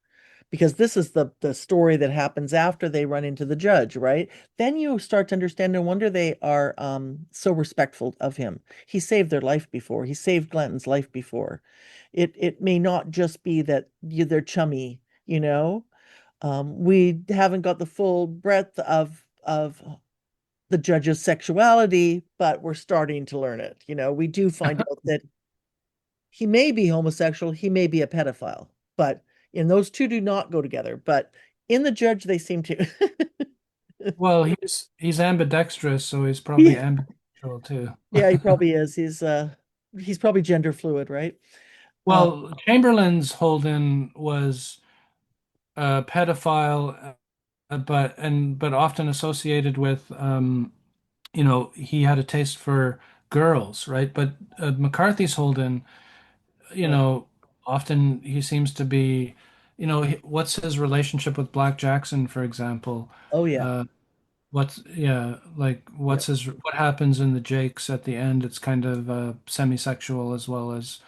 Speaker 1: because this is the story that happens after they run into the judge, right? Then you start to understand no wonder they are so respectful of him. He saved their life before. He saved Glanton's life before. It may not just be that they're chummy, we haven't got the full breadth of the judge's sexuality, but we're starting to learn it. We do find out that he may be homosexual, he may be a pedophile, but and those two do not go together. But in the judge, they seem to.
Speaker 2: Well, he's ambidextrous, so he's probably
Speaker 1: Yeah,
Speaker 2: ambisexual too.
Speaker 1: yeah, he probably is. He's probably gender fluid, right? Uh,
Speaker 2: Well, Chamberlain's Holden was a pedophile, but often associated with he had a taste for girls, right? But McCarthy's Holden, you
Speaker 1: right.
Speaker 2: know, often he seems to be, what's his relationship with Black Jackson, for example?
Speaker 1: Oh yeah,
Speaker 2: Uh, yeah, like
Speaker 1: yeah,
Speaker 2: what happens in the Jakes at the end? It's kind of semi-sexual as well as,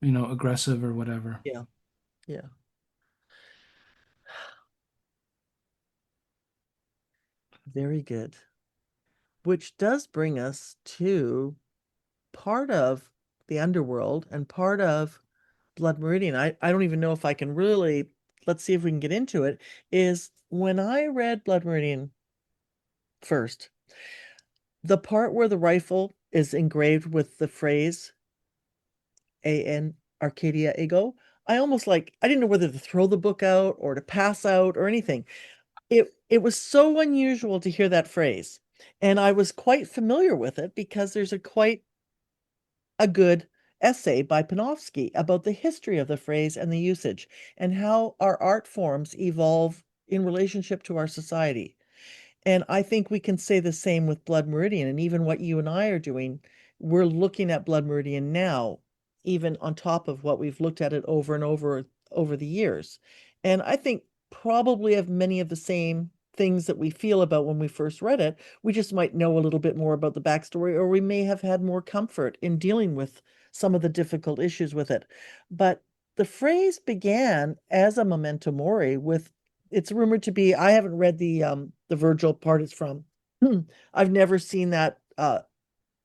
Speaker 2: aggressive or whatever.
Speaker 1: yeah, yeah. Very good. Which does bring us to part of the underworld and part of Blood Meridian. I don't even know if I can really, let's see if we can get into it, is when I read Blood Meridian first, the part where the rifle is engraved with the phrase AN Arcadia Ego, I didn't know whether to throw the book out or to pass out or anything. It was so unusual to hear that phrase. And I was quite familiar with it because there's a quite a good essay by Panofsky about the history of the phrase and the usage and how our art forms evolve in relationship to our society. And I think we can say the same with Blood Meridian. And even what you and I are doing, we're looking at Blood Meridian now, even on top of what we've looked at it over and over the years. And I think probably have many of the same things that we feel about when we first read it. We just might know a little bit more about the backstory, or we may have had more comfort in dealing with some of the difficult issues with it. But the phrase began as a memento mori with it's rumored to be, I haven't read the Virgil part it's from. I've never seen that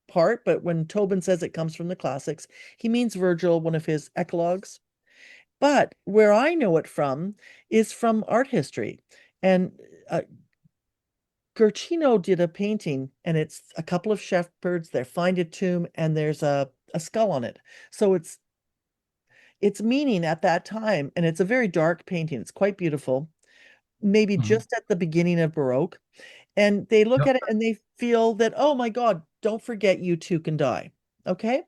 Speaker 1: part, but when Tobin says it comes from the classics, he means Virgil, one of his eclogues. But where I know it from is from art history. And Guercino did a painting, and it's a couple of shepherds, they find a tomb, and there's a skull on it. So it's meaning at that time, and it's a very dark painting. It's quite beautiful, maybe
Speaker 2: Mhm.
Speaker 1: just at the beginning of Baroque. And they look
Speaker 2: Yep.
Speaker 1: at it and they feel that, oh my God, don't forget you too can die. Okay.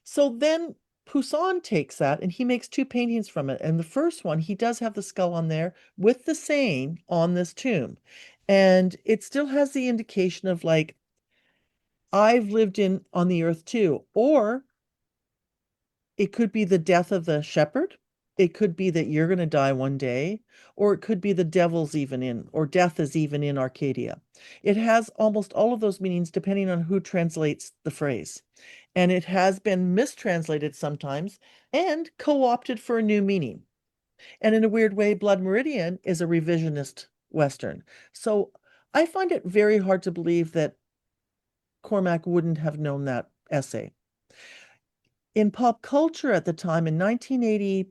Speaker 1: So then Poussin takes that and he makes two paintings from it. And the first one, he does have the skull on there with the saying on this tomb. And it still has the indication of like, I've lived in on the earth too. Or it could be the death of the shepherd. It could be that you're going to die one day, or it could be the devil's even in, or death is even in Arcadia. It has almost all of those meanings depending on who translates the phrase. And it has been mistranslated sometimes and co-opted for a new meaning. And in a weird way, Blood Meridian is a revisionist Western. So I find it very hard to believe that Cormac wouldn't have known that essay. In pop culture at the time in 1980,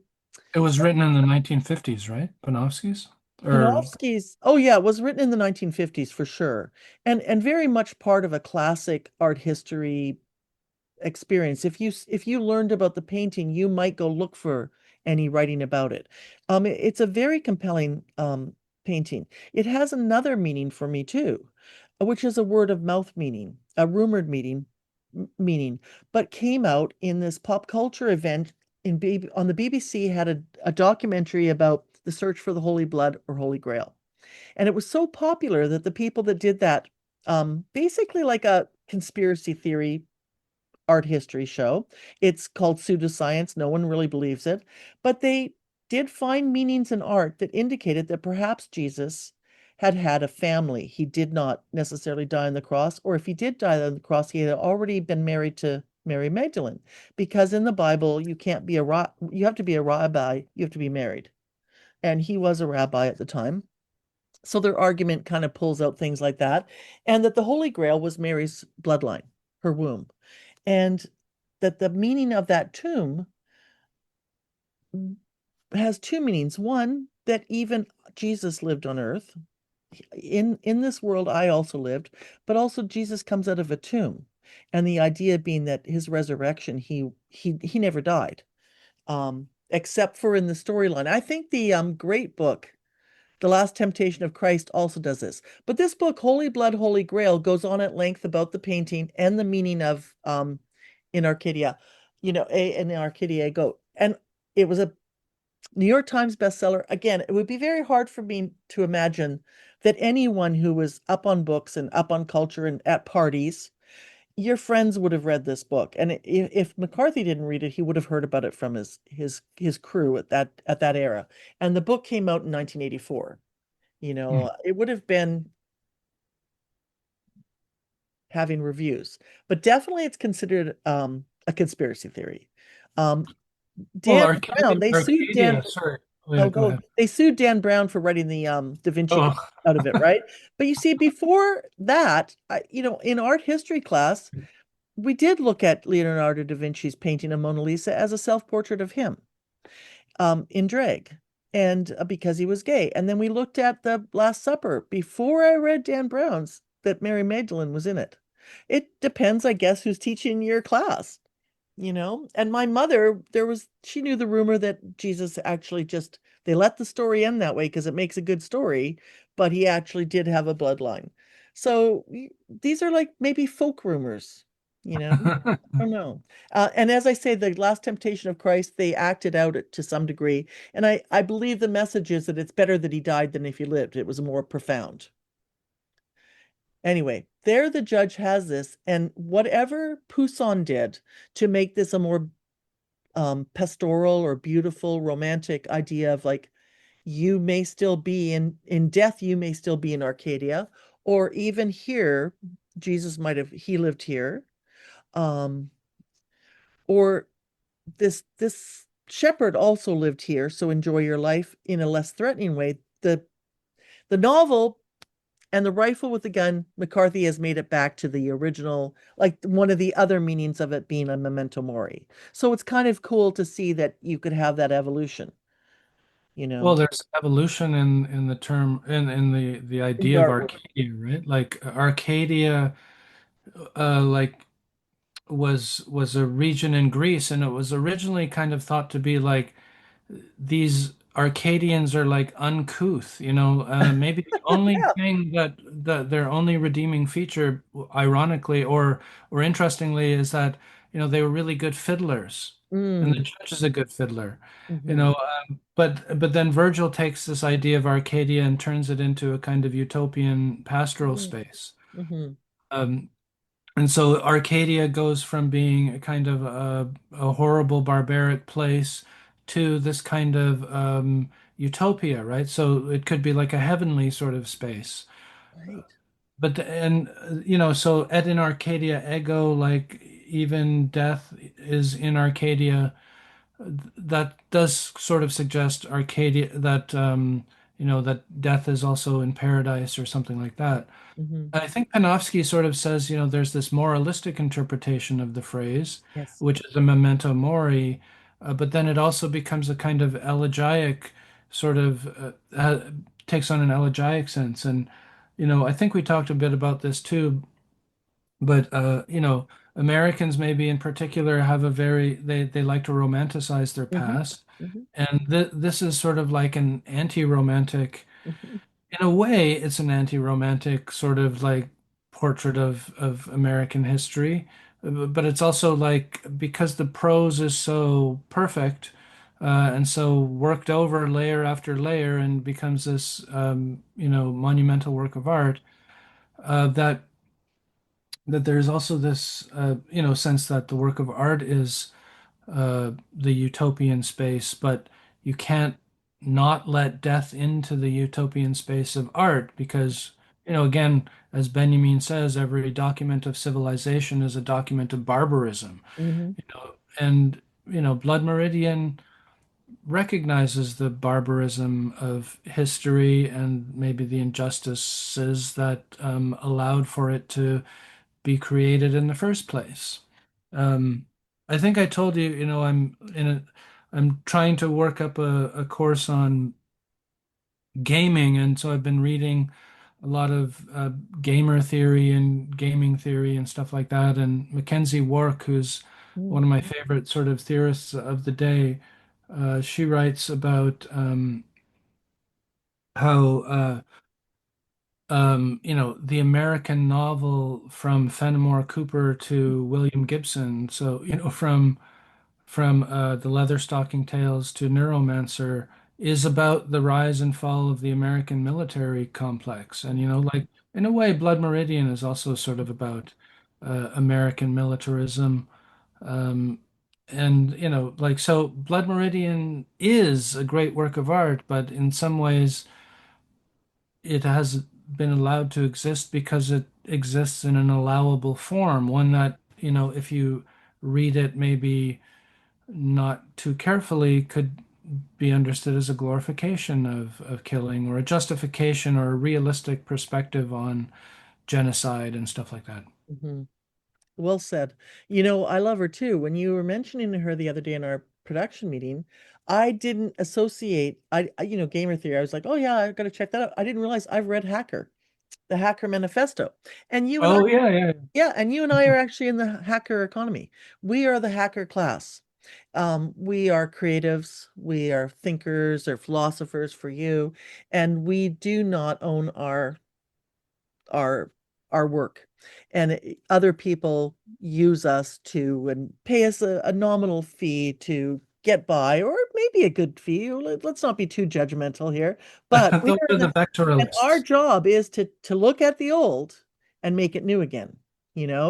Speaker 2: It was written in the 1950s, right? Panofsky's? Or
Speaker 1: Panofsky's, oh yeah, it was written in the 1950s for sure. And very much part of a classic art history experience. If you learned about the painting, you might go look for any writing about it. It's a very compelling painting. It has another meaning for me too, which is a word of mouth meaning, a rumored meaning, but came out in this pop culture event on the BBC had a documentary about the search for the Holy Blood or Holy Grail. And it was so popular that the people that did that, basically like a conspiracy theory art history show. It's called pseudoscience. No one really believes it. But they did find meanings in art that indicated that perhaps Jesus had had a family. He did not necessarily die on the cross, or if he did die on the cross, he had already been married to Mary Magdalene. Because in the Bible, you can't be you have to be a rabbi, you have to be married. And he was a rabbi at the time. So their argument kind of pulls out things like that. And that the Holy Grail was Mary's bloodline, her womb. And that the meaning of that tomb has two meanings. One, that even Jesus lived on earth. In this world, I also lived, but also Jesus comes out of a tomb. And the idea being that his resurrection, he never died. Except for in the storyline. I think the great book, The Last Temptation of Christ, also does this. But this book, Holy Blood, Holy Grail, goes on at length about the painting and the meaning of in Arcadia, in Arcadia Go. And it was a New York Times bestseller. Again, it would be very hard for me to imagine that anyone who was up on books and up on culture and at parties, your friends would have read this book. And if McCarthy didn't read it, he would have heard about it from his crew at that era. And the book came out in 1984. It would have been having reviews, but definitely it's considered a conspiracy theory. Um,
Speaker 2: well,
Speaker 1: Dan Brown, they sued Dan.
Speaker 2: Arcadia, sorry. Oh, yeah,
Speaker 1: Oh,
Speaker 2: go
Speaker 1: go.
Speaker 2: ahead.
Speaker 1: They sued Dan Brown for writing the Da Vinci Code
Speaker 2: Oh,
Speaker 1: out of it, right? But you see, before that, in art history class, we did look at Leonardo da Vinci's painting of Mona Lisa as a self-portrait of him, in drag, and because he was gay. And then we looked at the Last Supper before I read Dan Brown's that Mary Magdalene was in it. It depends, I guess, who's teaching your class. And my mother, she knew the rumor that Jesus actually just, they let the story end that way because it makes a good story, but he actually did have a bloodline. So these are like maybe folk rumors. you know? I don't know. And as I say, the last temptation of Christ, they acted out it to some degree. And I believe the message is that it's better that he died than if he lived. It was more profound. Anyway, there the judge has this, and whatever Poussin did to make this a more pastoral or beautiful, romantic idea of like you may still be in death, you may still be in Arcadia, or even here, Jesus might have he lived here. Um, or this shepherd also lived here, so enjoy your life in a less threatening way. The novel and the rifle with the gun, McCarthy has made it back to the original, like one of the other meanings of it being a memento mori. So it's kind of cool to see that you could have that evolution, you
Speaker 2: Well,
Speaker 1: know,
Speaker 2: there's evolution in the term in the
Speaker 1: in the
Speaker 2: idea of
Speaker 1: artwork.
Speaker 2: Arcadia, right? Like Arcadia, like was a region in Greece, and it was originally kind of thought to be like these Arcadians are like uncouth, maybe the only
Speaker 1: Yeah.
Speaker 2: thing that their only redeeming feature, ironically or interestingly, is that they were really good fiddlers, and the
Speaker 1: Mm.
Speaker 2: judge is a good fiddler,
Speaker 1: Hmm.
Speaker 2: but then Virgil takes this idea of Arcadia and turns it into a kind of utopian pastoral
Speaker 1: Hmm.
Speaker 2: space.
Speaker 1: Hmm.
Speaker 2: Um, and so Arcadia goes from being a kind of a horrible, barbaric place to this kind of utopia, right? So it could be like a heavenly sort of space.
Speaker 1: Right.
Speaker 2: So et in Arcadia ego, like even death is in Arcadia. That does sort of suggest Arcadia that death is also in paradise or something like that.
Speaker 1: Hmm.
Speaker 2: I think Panofsky sort of says, there's this moralistic interpretation of the phrase,
Speaker 1: Yes.
Speaker 2: which is a memento mori, but then it also becomes a kind of elegiac sort of takes on an elegiac sense. And, I think we talked a bit about this too, but, Americans maybe in particular have they like to romanticize their
Speaker 1: Hmm.
Speaker 2: past.
Speaker 1: Hmm.
Speaker 2: And this is sort of like an anti-romantic
Speaker 1: Hmm.
Speaker 2: in a way, it's an anti-romantic sort of like portrait of American history, but it's also like because the prose is so perfect and so worked over layer after layer and becomes this monumental work of art, that there's also this sense that the work of art is the utopian space, but you can't not let death into the utopian space of art because, again, as Benjamin says, every document of civilization is a document of barbarism.
Speaker 1: Hmm.
Speaker 2: And, Blood Meridian recognizes the barbarism of history and maybe the injustices that allowed for it to be created in the first place. Um, I think I told you, I'm trying to work up a course on gaming, and so I've been reading a lot of gamer theory and gaming theory and stuff like that. And McKenzie Wark, who's one of my favorite sort of theorists of the day, she writes about how the American novel from Fenimore Cooper to William Gibson. So, from the Leatherstocking Tales to Neuromancer is about the rise and fall of the American military complex. And, like in a way, Blood Meridian is also sort of about American militarism. Um, and, like, so Blood Meridian is a great work of art, but in some ways, it has been allowed to exist because it exists in an allowable form, one that, if you read it maybe not too carefully, could be understood as a glorification of killing or a justification or a realistic perspective on genocide and stuff like that.
Speaker 1: Hmm. Well said. I love her too. When you were mentioning her the other day in our production meeting, I didn't associate, gamer theory. I was like, oh yeah, I got to check that out. I didn't realize I've read Hacker, the Hacker Manifesto. And you and I,
Speaker 2: Oh yeah, yeah.
Speaker 1: yeah, and you and I are actually in the hacker economy. We are the hacker class. We are creatives, we are thinkers or philosophers for you, and we do not own our our work. And other people use us to and pay us a nominal fee to get by, or maybe a good fee. Let's not be too judgmental here. But we
Speaker 2: Those
Speaker 1: are
Speaker 2: are
Speaker 1: in
Speaker 2: the
Speaker 1: and our
Speaker 2: vectorialists.
Speaker 1: job is to look at the old and make it new again,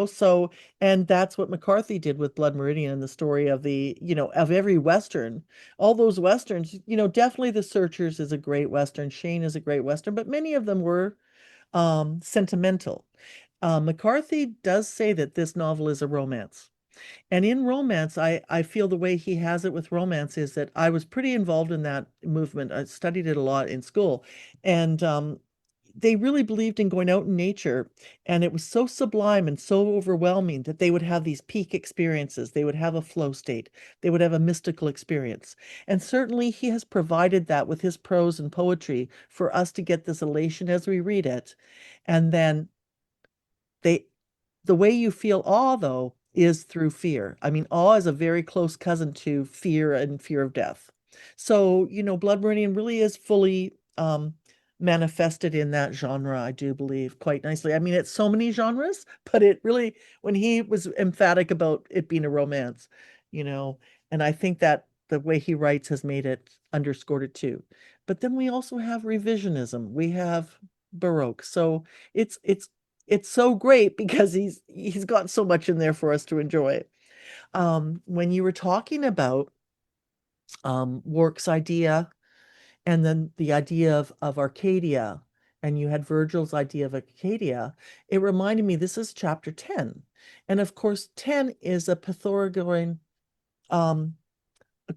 Speaker 1: So, and that's what McCarthy did with Blood Meridian and the story of of every Western, all those Westerns, definitely The Searchers is a great Western, Shane is a great Western, but many of them were sentimental. McCarthy does say that this novel is a romance. And in romance, I feel the way he has it with romance is that I was pretty involved in that movement. I studied it a lot in school. And they really believed in going out in nature. And it was so sublime and so overwhelming that they would have these peak experiences. They would have a flow state. They would have a mystical experience. And certainly he has provided that with his prose and poetry for us to get this elation as we read it. And then they the way you feel awe, though, is through fear. I mean, awe is a very close cousin to fear and fear of death. So, Blood Meridian really is fully manifested in that genre, I do believe, quite nicely. I mean, it's so many genres, but it really, when he was emphatic about it being a romance, you know, and I think that the way he writes has made it underscored it too. But then we also have revisionism. We have Baroque. So it's it's so great because he's got so much in there for us to enjoy. When you were talking about Wark's idea and then the idea of Arcadia, and you had Virgil's idea of Arcadia, it reminded me this is chapter 10. And of course, 10 is a Pythagorean, um,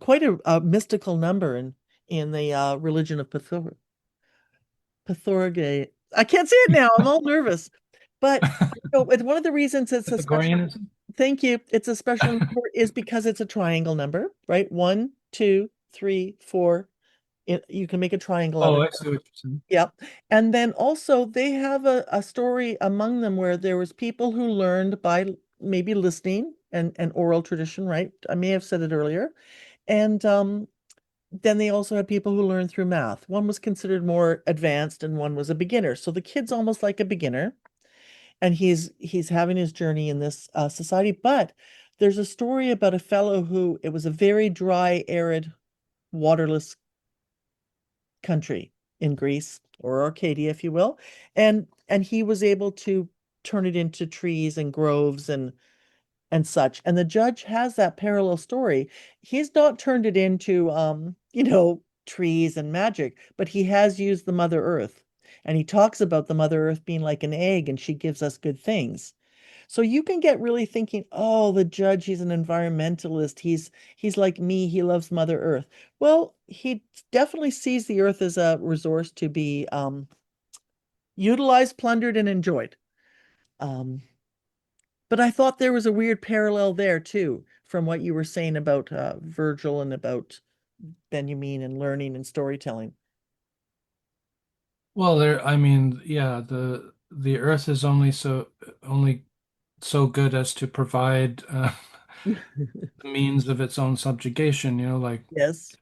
Speaker 1: quite a mystical number in the religion of Pythagorean. I can't say it now. I'm all nervous. But it's one of the reasons it's a special,
Speaker 2: Pythagoreanism?
Speaker 1: thank you. It's a special number is because it's a triangle number, right? One, two, three, four. You can make a triangle out
Speaker 2: Oh,
Speaker 1: of
Speaker 2: I
Speaker 1: it.
Speaker 2: see what you're saying.
Speaker 1: Yep. And then also they have a story among them where there was people who learned by maybe listening and oral tradition, right? I may have said it earlier. And then they also had people who learned through math. One was considered more advanced and one was a beginner. So the kid's almost like a beginner, and he's having his journey in this society. But there's a story about a fellow who it was a very dry, arid, waterless country in Greece or Arcadia, if you will, and he was able to turn it into trees and groves and such. And the judge has that parallel story. He's not turned it into trees and magic, but he has used the Mother Earth. And he talks about the Mother Earth being like an egg and she gives us good things. So you can get really thinking, oh, the judge, he's an environmentalist. He's like me, he loves Mother Earth. Well, he definitely sees the earth as a resource to be utilized, plundered, and enjoyed. Um, but I thought there was a weird parallel there too, from what you were saying about Virgil and about Benjamin and learning and storytelling.
Speaker 2: Well, I mean, yeah, the Earth is only so good as to provide the means of its own subjugation. Like
Speaker 1: Yes.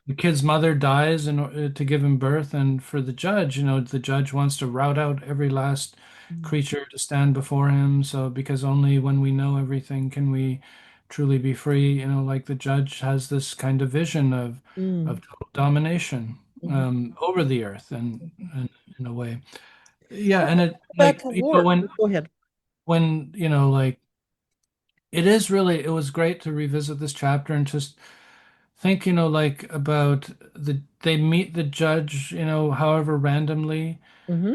Speaker 2: the kid's mother dies in order to give him birth, and for the judge, the judge wants to rout out every last
Speaker 1: Mm.
Speaker 2: creature to stand before him. So, because only when we know everything can we truly be free. Like the judge has this kind of vision of
Speaker 1: Mm.
Speaker 2: total domination
Speaker 1: Mhm.
Speaker 2: over the earth, and in a way, yeah. And it
Speaker 1: Back
Speaker 2: like
Speaker 1: to war. Go ahead.
Speaker 2: when like it was great to revisit this chapter and just think, like about they meet the judge, however randomly,
Speaker 1: Hmm.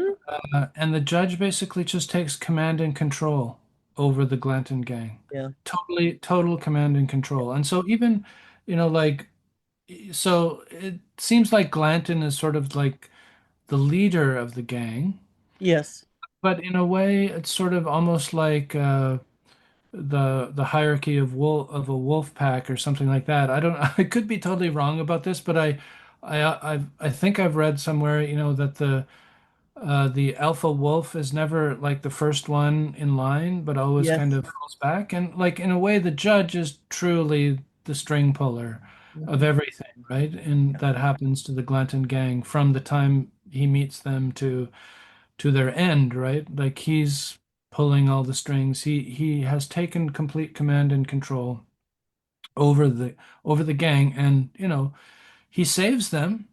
Speaker 2: and the judge basically just takes command and control over the Glanton gang.
Speaker 1: Yeah.
Speaker 2: Total command and control. And so even, like, so it seems like Glanton is sort of like the leader of the gang,
Speaker 1: Yes.
Speaker 2: but in a way, it's sort of almost like the hierarchy of a wolf pack or something like that. I don't I could be totally wrong about this, but I think I've read somewhere, that the alpha wolf is never like the first one in line, but always kind
Speaker 1: Yes.
Speaker 2: of falls back. And like in a way, the judge is truly the string puller of
Speaker 1: Mhm.
Speaker 2: everything, right? And that happens to the Glanton gang from the time he meets them to their end, right? Like pulling all the strings. He has taken complete command and control over the gang, and he saves them,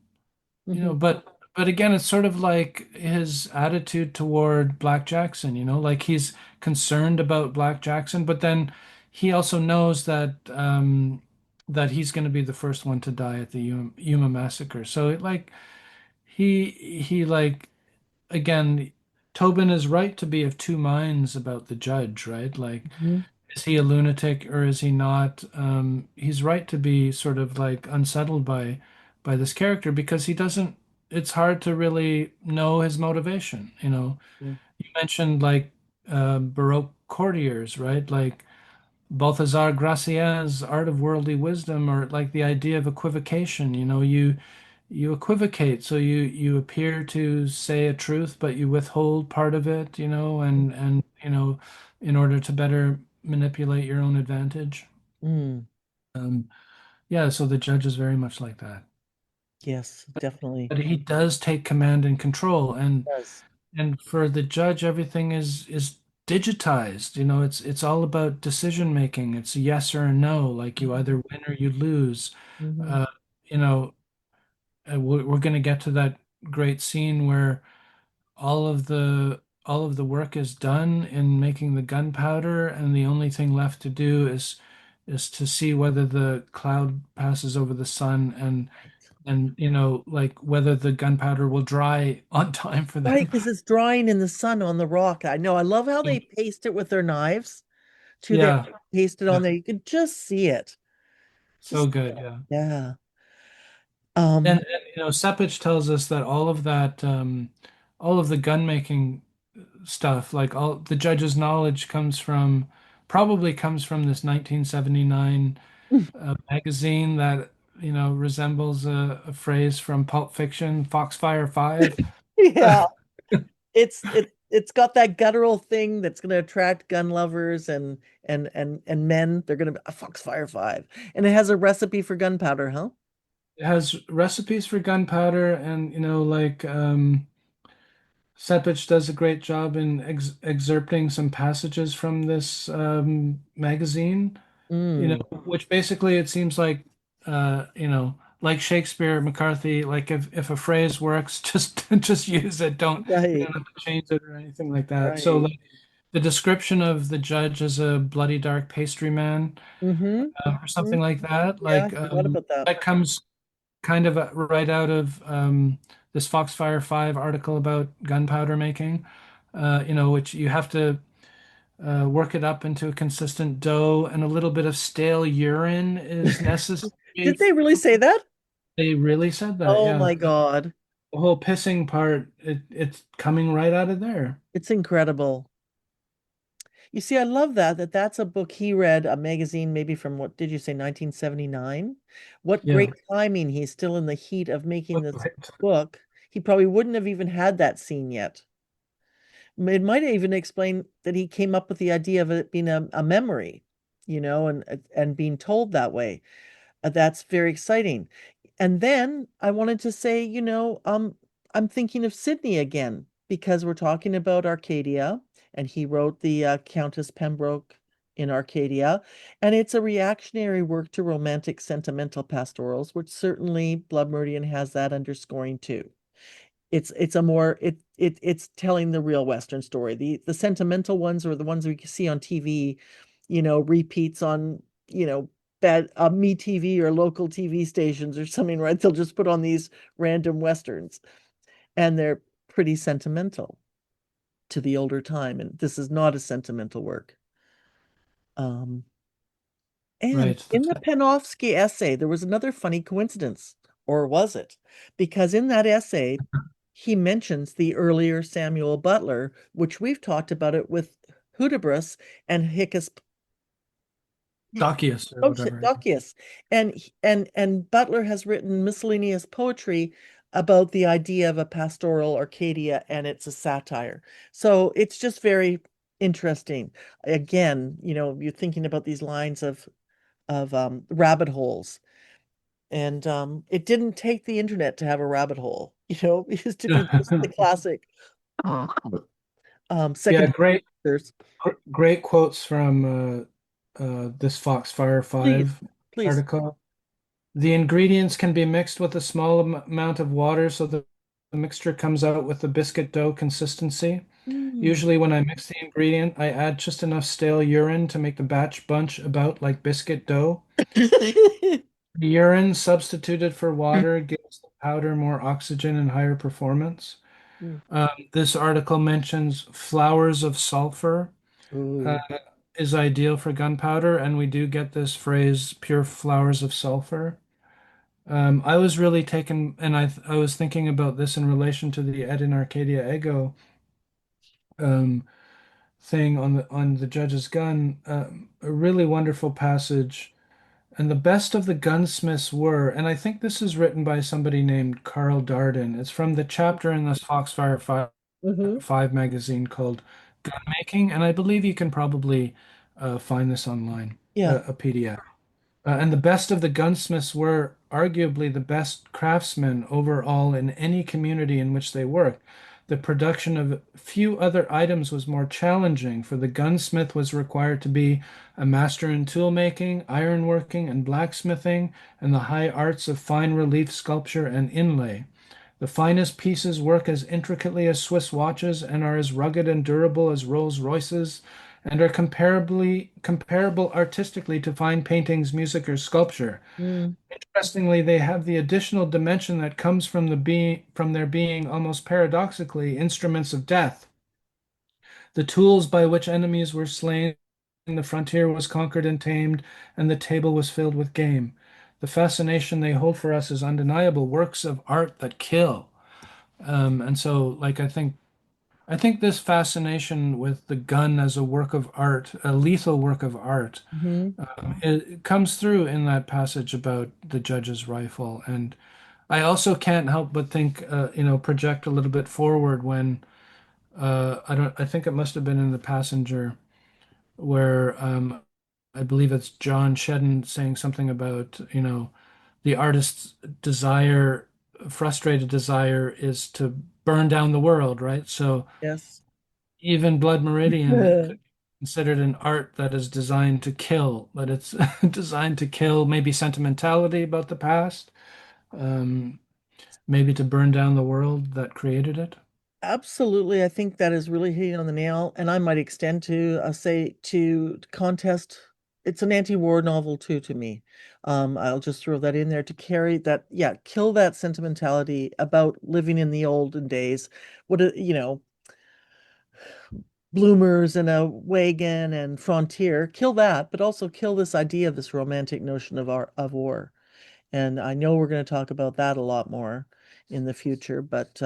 Speaker 1: Hmm.
Speaker 2: but again, it's sort of like his attitude toward Black Jackson, like he's concerned about Black Jackson, but then he also knows that he's going to be the first one to die at the Yuma massacre. So he like again, Tobin is right to be of two minds about the judge, right? Like,
Speaker 1: Hmm.
Speaker 2: is he a lunatic or is he not? He's right to be sort of like unsettled by this character because he doesn't. It's hard to really know his motivation. You mentioned like Baroque courtiers, right? Like Balthazar Gracien's Art of Worldly Wisdom, or like the idea of equivocation. You equivocate, so you appear to say a truth, but you withhold part of it, and in order to better manipulate your own advantage.
Speaker 1: Mm.
Speaker 2: Um, yeah, so the judge is very much like that.
Speaker 1: Yes, definitely
Speaker 2: But he does take command and control,
Speaker 1: does.
Speaker 2: and for the judge, everything is digitized. It's all about decision making. It's a yes or a no, like you either win or you lose.
Speaker 1: Hmm.
Speaker 2: Uh, you know, we're going to get to that great scene where all of the work is done in making the gunpowder, and the only thing left to do is to see whether the cloud passes over the sun and like whether the gunpowder will dry on time for
Speaker 1: Right,
Speaker 2: them.
Speaker 1: because it's drying in the sun on the rock. I know. I love how they paste it with their knives to their
Speaker 2: Yeah,
Speaker 1: paste it
Speaker 2: yeah,
Speaker 1: on there. You can just see it.
Speaker 2: so
Speaker 1: Just
Speaker 2: good. Yeah.
Speaker 1: yeah.
Speaker 2: And,
Speaker 1: Um,
Speaker 2: and Sepich tells us that all of the gun making stuff, like all the judge's knowledge probably comes from this 1979 magazine that resembles a phrase from Pulp Fiction, Foxfire 5.
Speaker 1: yeah. It's got that guttural thing that's going to attract gun lovers and men. They're going to be a Foxfire 5. And it has a recipe for gunpowder, huh?
Speaker 2: It has recipes for gunpowder, and like Sepich does a great job in excerpting some passages from this magazine,
Speaker 1: Mm,
Speaker 2: which basically it seems like, like Shakespeare, McCarthy, like if a phrase works, just use it. You
Speaker 1: right,
Speaker 2: don't have to change it or anything like that. So
Speaker 1: right.
Speaker 2: like the description of the judge as a bloody dark pastry man,
Speaker 1: Mm-hmm.
Speaker 2: or
Speaker 1: Hmm.
Speaker 2: something like that,
Speaker 1: Yeah, I
Speaker 2: like
Speaker 1: forgot about that.
Speaker 2: that comes kind of right out of this Foxfire 5 article about gunpowder making, which you have to work it up into a consistent dough, and a little bit of stale urine is necessary.
Speaker 1: Did they really say that?
Speaker 2: They really said that,
Speaker 1: Oh
Speaker 2: yeah.
Speaker 1: my God.
Speaker 2: The whole pissing part, it's coming right out of there.
Speaker 1: It's incredible. You see, I love that's a book he read, a magazine maybe from what did you say, 1979? What
Speaker 2: Yeah.
Speaker 1: great timing. He's still in the heat of making this book. He probably wouldn't have even had that scene yet. It might even explain that he came up with the idea of it being a memory, and being told that way. That's very exciting. And then I wanted to say, I'm thinking of Sydney again because we're talking about Arcadia, and he wrote the Countess Pembroke in Arcadia, and it's a reactionary work to romantic sentimental pastorals, which certainly Blood Meridian has that underscoring too. It's a more it's telling the real Western story. The sentimental ones are the ones we see on TV, repeats on, bad me TV or local TV stations or something, right? They'll just put on these random Westerns, and they're pretty sentimental to the older time. And this is not a sentimental work. Um, and
Speaker 2: Right.
Speaker 1: in the Panofsky essay, there was another funny coincidence, or was it? Because in that essay, he mentions the earlier Samuel Butler, which we've talked about it with Hudibras and Hickus.
Speaker 2: Dockius or
Speaker 1: Oh shit,
Speaker 2: whatever.
Speaker 1: Duckius. And Butler has written miscellaneous poetry about the idea of a pastoral Arcadia, and it's a satire. So it's just very interesting. Again, you're thinking about these lines of rabbit holes. And it didn't take the internet to have a rabbit hole, it used to be just the classic
Speaker 2: Yeah,
Speaker 1: second.
Speaker 2: great.
Speaker 1: There's
Speaker 2: Great quotes from this Foxfire
Speaker 1: please,
Speaker 2: 5
Speaker 1: please.
Speaker 2: article. The ingredients can be mixed with a small amount of water so that the mixture comes out with a biscuit dough consistency.
Speaker 1: Mm.
Speaker 2: Usually, when I mix the ingredient, I add just enough stale urine to make the batch bunch about like biscuit dough. The urine substituted for water gives the powder more oxygen and higher performance.
Speaker 1: Mm.
Speaker 2: This article mentions flowers of sulfur uh,
Speaker 1: Ooh.
Speaker 2: is ideal for gunpowder, and we do get this phrase pure flowers of sulfur. I was really taken, and I was thinking about this in relation to the Ed in Arcadia Ego um, thing on the judge's gun. A really wonderful passage. And the best of the gunsmiths were, and I think this is written by somebody named Carl Darden. It's from the chapter in this Foxfire 5 magazine called Gun Making, and I believe you can probably find this online,
Speaker 1: Yeah.
Speaker 2: a PDF. And the best of the gunsmiths were arguably the best craftsmen overall in any community in which they worked. The production of few other items was more challenging, for the gunsmith was required to be a master in tool making, ironworking, and blacksmithing, and the high arts of fine relief sculpture and inlay. The finest pieces work as intricately as Swiss watches and are as rugged and durable as Rolls Royces and are comparable artistically to fine paintings, music, or sculpture.
Speaker 1: Mm.
Speaker 2: Interestingly, they have the additional dimension that comes from their being almost paradoxically instruments of death. The tools by which enemies were slain, the frontier was conquered and tamed, and the table was filled with game. The fascination they hold for us is undeniable, works of art that kill. And so, like, I think this fascination with the gun as a work of art, a lethal work of art,
Speaker 1: Hmm.
Speaker 2: it comes through in that passage about the judge's rifle. And I also can't help but think, project a little bit forward when I think it must have been in The Passenger where I believe it's John Shedden saying something about, the artist's desire, frustrated desire is to burn down the world, right? So
Speaker 1: Yes.
Speaker 2: even Blood Meridian could be considered an art that is designed to kill, that it's designed to kill maybe sentimentality about the past, um, maybe to burn down the world that created it.
Speaker 1: Absolutely. I think that is really hitting on the nail. And I might extend to say to contest. It's an anti-war novel too to me. I'll just throw that in there to carry that, yeah, kill that sentimentality about living in the olden days. Bloomers and a wagon and frontier, kill that, but also kill this idea of this romantic notion of war. And I know we're going to talk about that a lot more in the future, but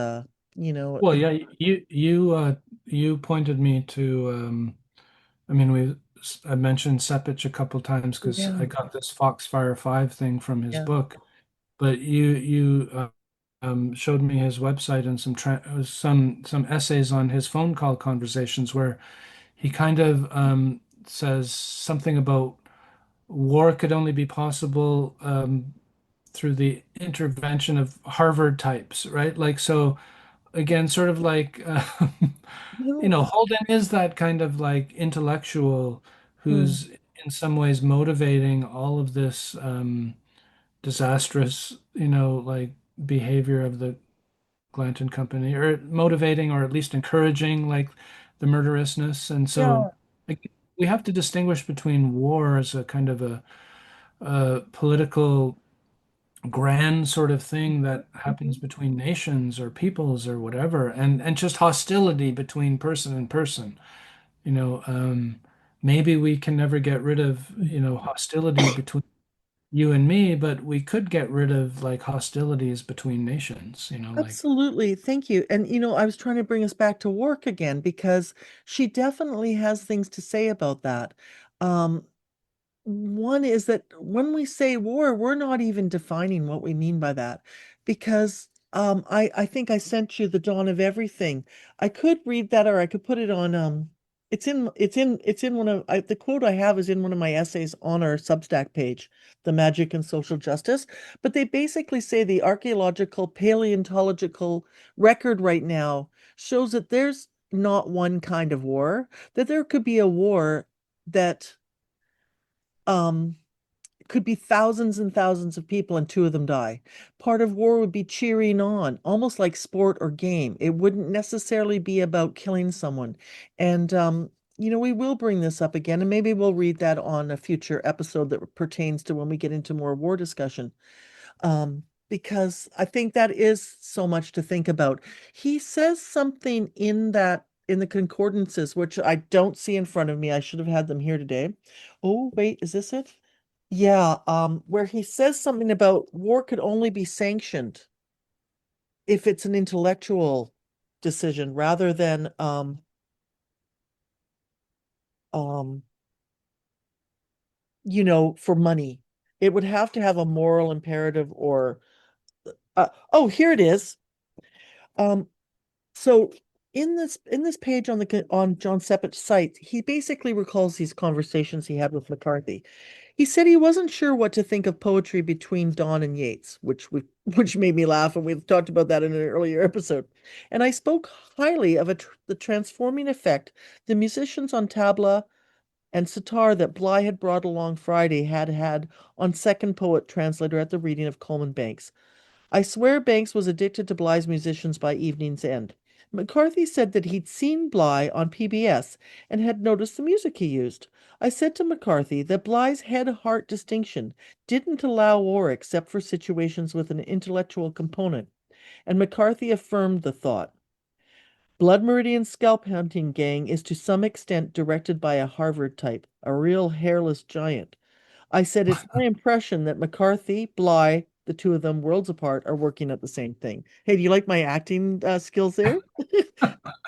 Speaker 2: Well, yeah, you pointed me to I mean I mentioned Sepich a couple times because
Speaker 1: yeah,
Speaker 2: I got this Foxfire 5 thing from his
Speaker 1: yeah,
Speaker 2: book, but you showed me his website and some essays on his phone call conversations where he kind of says something about war could only be possible through the intervention of Harvard types, right? Like so again, sort of like
Speaker 1: no,
Speaker 2: Holden is that kind of like intellectual
Speaker 1: hmm,
Speaker 2: who's in some ways motivating all of this disastrous, like behavior of the Glanton Company, or motivating or at least encouraging like the murderousness. And so
Speaker 1: yeah,
Speaker 2: like, we have to distinguish between war as a kind of a political grand sort of thing that happens
Speaker 1: mhm,
Speaker 2: between nations or peoples or whatever, and just hostility between person and person. You know, maybe we can never get rid of, hostility between you and me, but we could get rid of like hostilities between nations, like.
Speaker 1: absolutely. Thank you. And I was trying to bring us back to work again because she definitely has things to say about that. Um, One is that when we say war, we're not even defining what we mean by that because I think I sent you the dawn of everything. I could read that or I could put it on it's in the quote I have is in one of my essays on our Substack page, The Magic and Social Justice, but they basically say the archaeological paleontological record right now shows that there's not one kind of war, that there could be a war that um could be thousands and thousands of people and two of them die. Part of war would be cheering on, almost like sport or game. It wouldn't necessarily be about killing someone. And we will bring this up again, and maybe we'll read that on a future episode that pertains to when we get into more war discussion. Because I think that is so much to think about. He says something in the concordances, which I don't see in front of me. I should have had them here today. Oh, wait, is this it? Yeah, where he says something about war could only be sanctioned if it's an intellectual decision rather than um, for money. It would have to have a moral imperative or oh, here it is. Um, so in this page on on John Sepet's site, he basically recalls these conversations he had with McCarthy. He said he wasn't sure what to think of poetry between Donne and Yeats, which made me laugh, and we've talked about that in an earlier episode. And I spoke highly of the transforming effect the musicians on tabla and sitar that Bly had brought along Friday had had on second poet translator at the reading of Coleman Banks. I swear Banks was addicted to Bly's musicians by evening's end. McCarthy said that he'd seen Bly on PBS and had noticed the music he used. I said to McCarthy that Bly's head-heart distinction didn't allow war except for situations with an intellectual component, and McCarthy affirmed the thought. Blood Meridian's scalp hunting gang is to some extent directed by a Harvard type, a real hairless giant. I said it's my impression that McCarthy, Bly, the two of them worlds apart, are working at the same thing. Hey, do you like my acting skills there?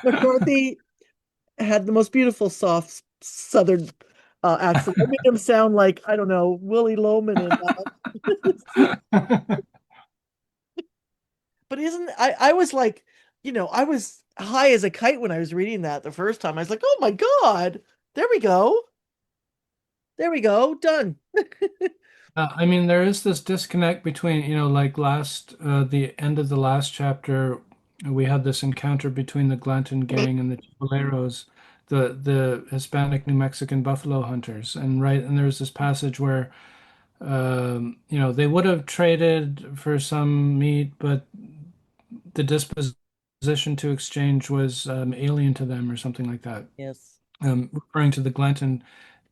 Speaker 1: McCarthy had the most beautiful soft Southern accent. I made him sound like, I don't know, Willie Loman in but isn't I was like, I was high as a kite when I was reading that the first time. I was like, oh my God, there we go. There we go. Done.
Speaker 2: I mean, there is this disconnect between, the end of the last chapter, we had this encounter between the Glanton gang and the Chiboleros, the Hispanic New Mexican buffalo hunters, and there's this passage where, they would have traded for some meat, but the disposition to exchange was alien to them, or something like that,
Speaker 1: Yes.
Speaker 2: referring to the Glanton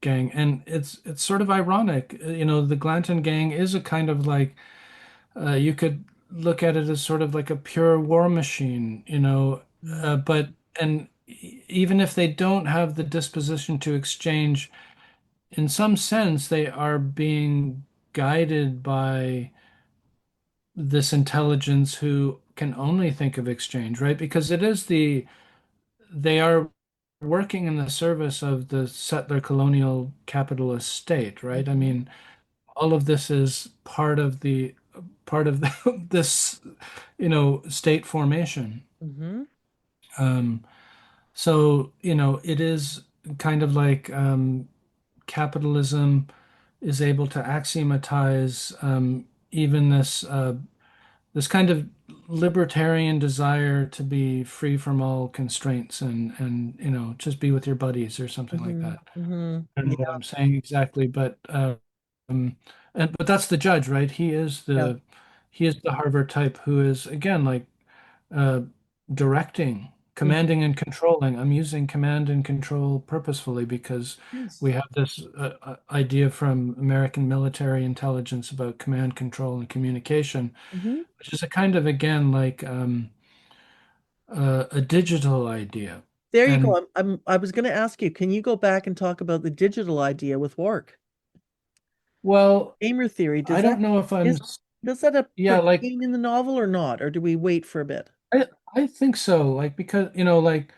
Speaker 2: gang. And it's sort of ironic, the Glanton gang is a kind of like you could look at it as sort of like a pure war machine,
Speaker 1: Mm,
Speaker 2: but even if they don't have the disposition to exchange, in some sense, they are being guided by this intelligence who can only think of exchange, right? Because they are working in the service of the settler colonial capitalist state, right? I
Speaker 1: mhm,
Speaker 2: mean, all of this is part of this, state formation.
Speaker 1: mhm,
Speaker 2: Um, so, it is kind of like capitalism is able to axiomatize even this kind of libertarian desire to be free from all constraints and just be with your buddies or something like
Speaker 1: mhm,
Speaker 2: that.
Speaker 1: mhm.
Speaker 2: I don't know what
Speaker 1: Yeah,
Speaker 2: I'm saying exactly, but um, but that's the judge, right?
Speaker 1: yeah.
Speaker 2: He is the Harvard type who is again like uh, directing,
Speaker 1: Mhm.
Speaker 2: commanding, and controlling. I'm using command and control purposefully because we
Speaker 1: Yes.
Speaker 2: have this idea from American military intelligence about command, control, and communication,
Speaker 1: Mhm.
Speaker 2: which is a kind of again like a digital idea.
Speaker 1: There you go.
Speaker 2: And
Speaker 1: I was going to ask you, can you go back and talk about the digital idea with Wark?
Speaker 2: well,
Speaker 1: Gamer theory,
Speaker 2: I don't know if
Speaker 1: is does that
Speaker 2: yeah, like
Speaker 1: pertain in the novel or not? Or do we wait for a bit?
Speaker 2: I think so, like because like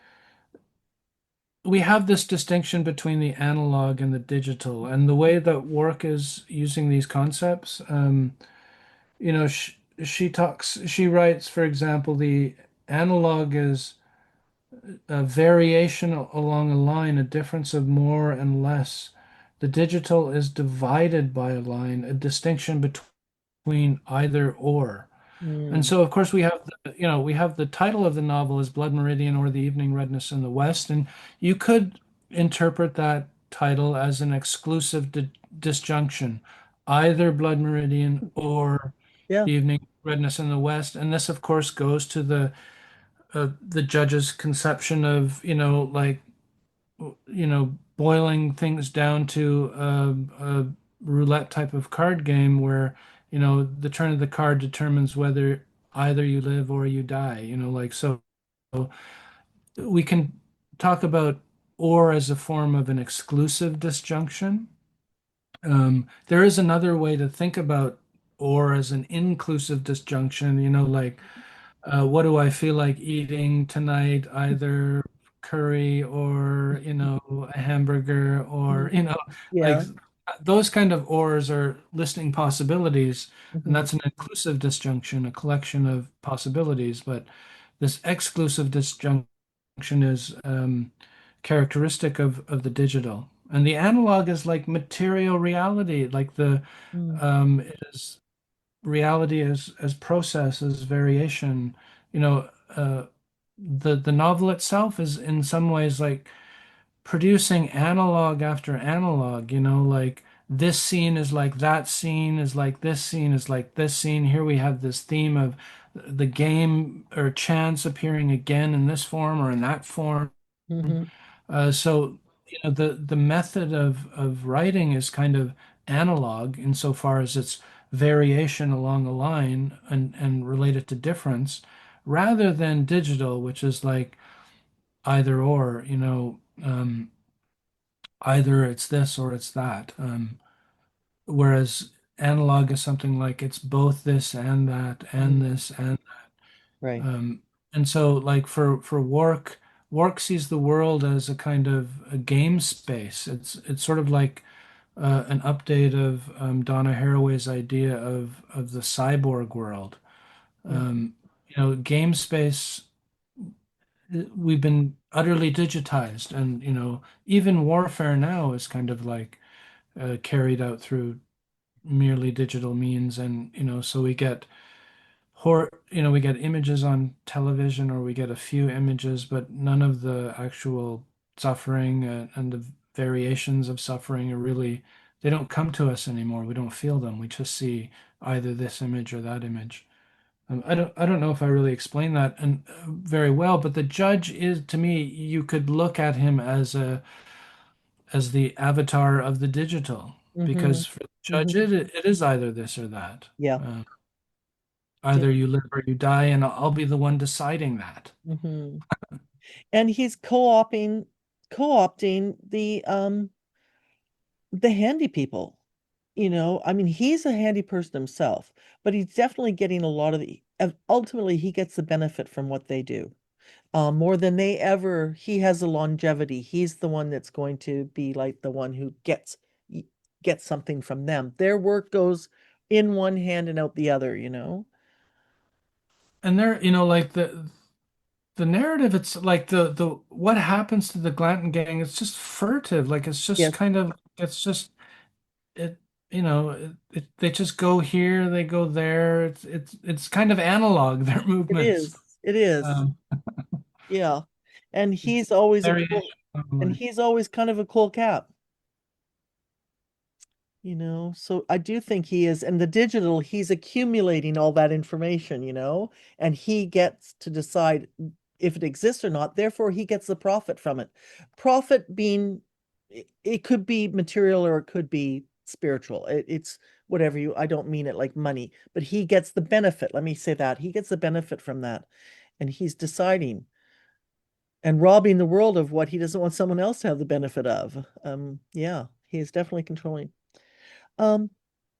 Speaker 2: we have this distinction between the analog and the digital, and the way that work is using these concepts. She writes, for example, the analog is a variation along a line, a difference of more and less. The digital is divided by a line, a distinction between either or. And
Speaker 1: Mm.
Speaker 2: so, of course, we have we have the title of the novel is Blood Meridian or the Evening Redness in the West, and you could interpret that title as an exclusive disjunction, either Blood Meridian or
Speaker 1: Yeah.
Speaker 2: the Evening Redness in the West. And this, of course, goes to the judge's conception of, boiling things down to a roulette type of card game where, the turn of the card determines whether either you live or you die, so we can talk about or as a form of an exclusive disjunction. There is another way to think about or as an inclusive disjunction, what do I feel like eating tonight? Either curry or, a hamburger or,
Speaker 1: Mhm.
Speaker 2: like
Speaker 1: Yeah.
Speaker 2: those kind of ors are listing possibilities. And
Speaker 1: Mhm.
Speaker 2: that's an inclusive disjunction, a collection of possibilities. But this exclusive disjunction is characteristic of the digital. And the analog is like material reality, like
Speaker 1: Mm.
Speaker 2: it is reality as process, as variation. You know, the novel itself is in some ways like producing analog after analog, like this scene is like that scene is like this scene is like this scene. Here we have this theme of the game or chance appearing again in this form or in that form.
Speaker 1: Mhm.
Speaker 2: So, the method of writing is kind of analog insofar as it's variation along a line and related to difference, rather than digital, which is like either or, either it's this or it's that. Whereas analog is something like it's both this and that and
Speaker 1: Mm.
Speaker 2: this and
Speaker 1: Right.
Speaker 2: and so like for Wark sees the world as a kind of a game space. It's sort of like an update of Donna Haraway's idea of the cyborg world.
Speaker 1: Mhm.
Speaker 2: Game space. We've been utterly digitized, and even warfare now is kind of like carried out through merely digital means, and so we get images on television, or we get a few images, but none of the actual suffering and the variations of suffering are really, they don't come to us anymore. We don't feel them. We just see either this image or that image. I don't know if I really explained that and very well, but the judge is, to me, you could look at him as the avatar of the digital,
Speaker 1: Mhm.
Speaker 2: because for the judge,
Speaker 1: Mhm.
Speaker 2: it is either this or that.
Speaker 1: Yeah.
Speaker 2: Either you live or you die, and I'll be the one deciding that.
Speaker 1: Mhm. And he's co-opting the handy people. I mean, he's a handy person himself, but he's definitely getting a lot of ultimately he gets the benefit from what they do. More than they ever, he has a longevity. He's the one that's going to be like the one who gets something from them. Their work goes in one hand and out the other.
Speaker 2: And there, like the narrative, it's like the what happens to the Glanton gang, it's just furtive. Like it's just
Speaker 1: Yes,
Speaker 2: kind of it's just it they just go here, they go there. It's kind of analog, their
Speaker 1: it
Speaker 2: movements.
Speaker 1: is. It is.
Speaker 2: Um,
Speaker 1: Yeah. And
Speaker 2: it's
Speaker 1: he's always a
Speaker 2: variation
Speaker 1: cool,
Speaker 2: of
Speaker 1: and
Speaker 2: like
Speaker 1: he's always kind of a cool cat. So I do think he is, and the digital, he's accumulating all that information, and he gets to decide if it exists or not. Therefore, he gets the profit from it. Profit being, it could be material or it could be spiritual. It's whatever I don't mean it like money, but he gets the benefit. Let me say that. He gets the benefit from that. And he's deciding and robbing the world of what he doesn't want someone else to have the benefit of. Yeah, he is definitely controlling. Um,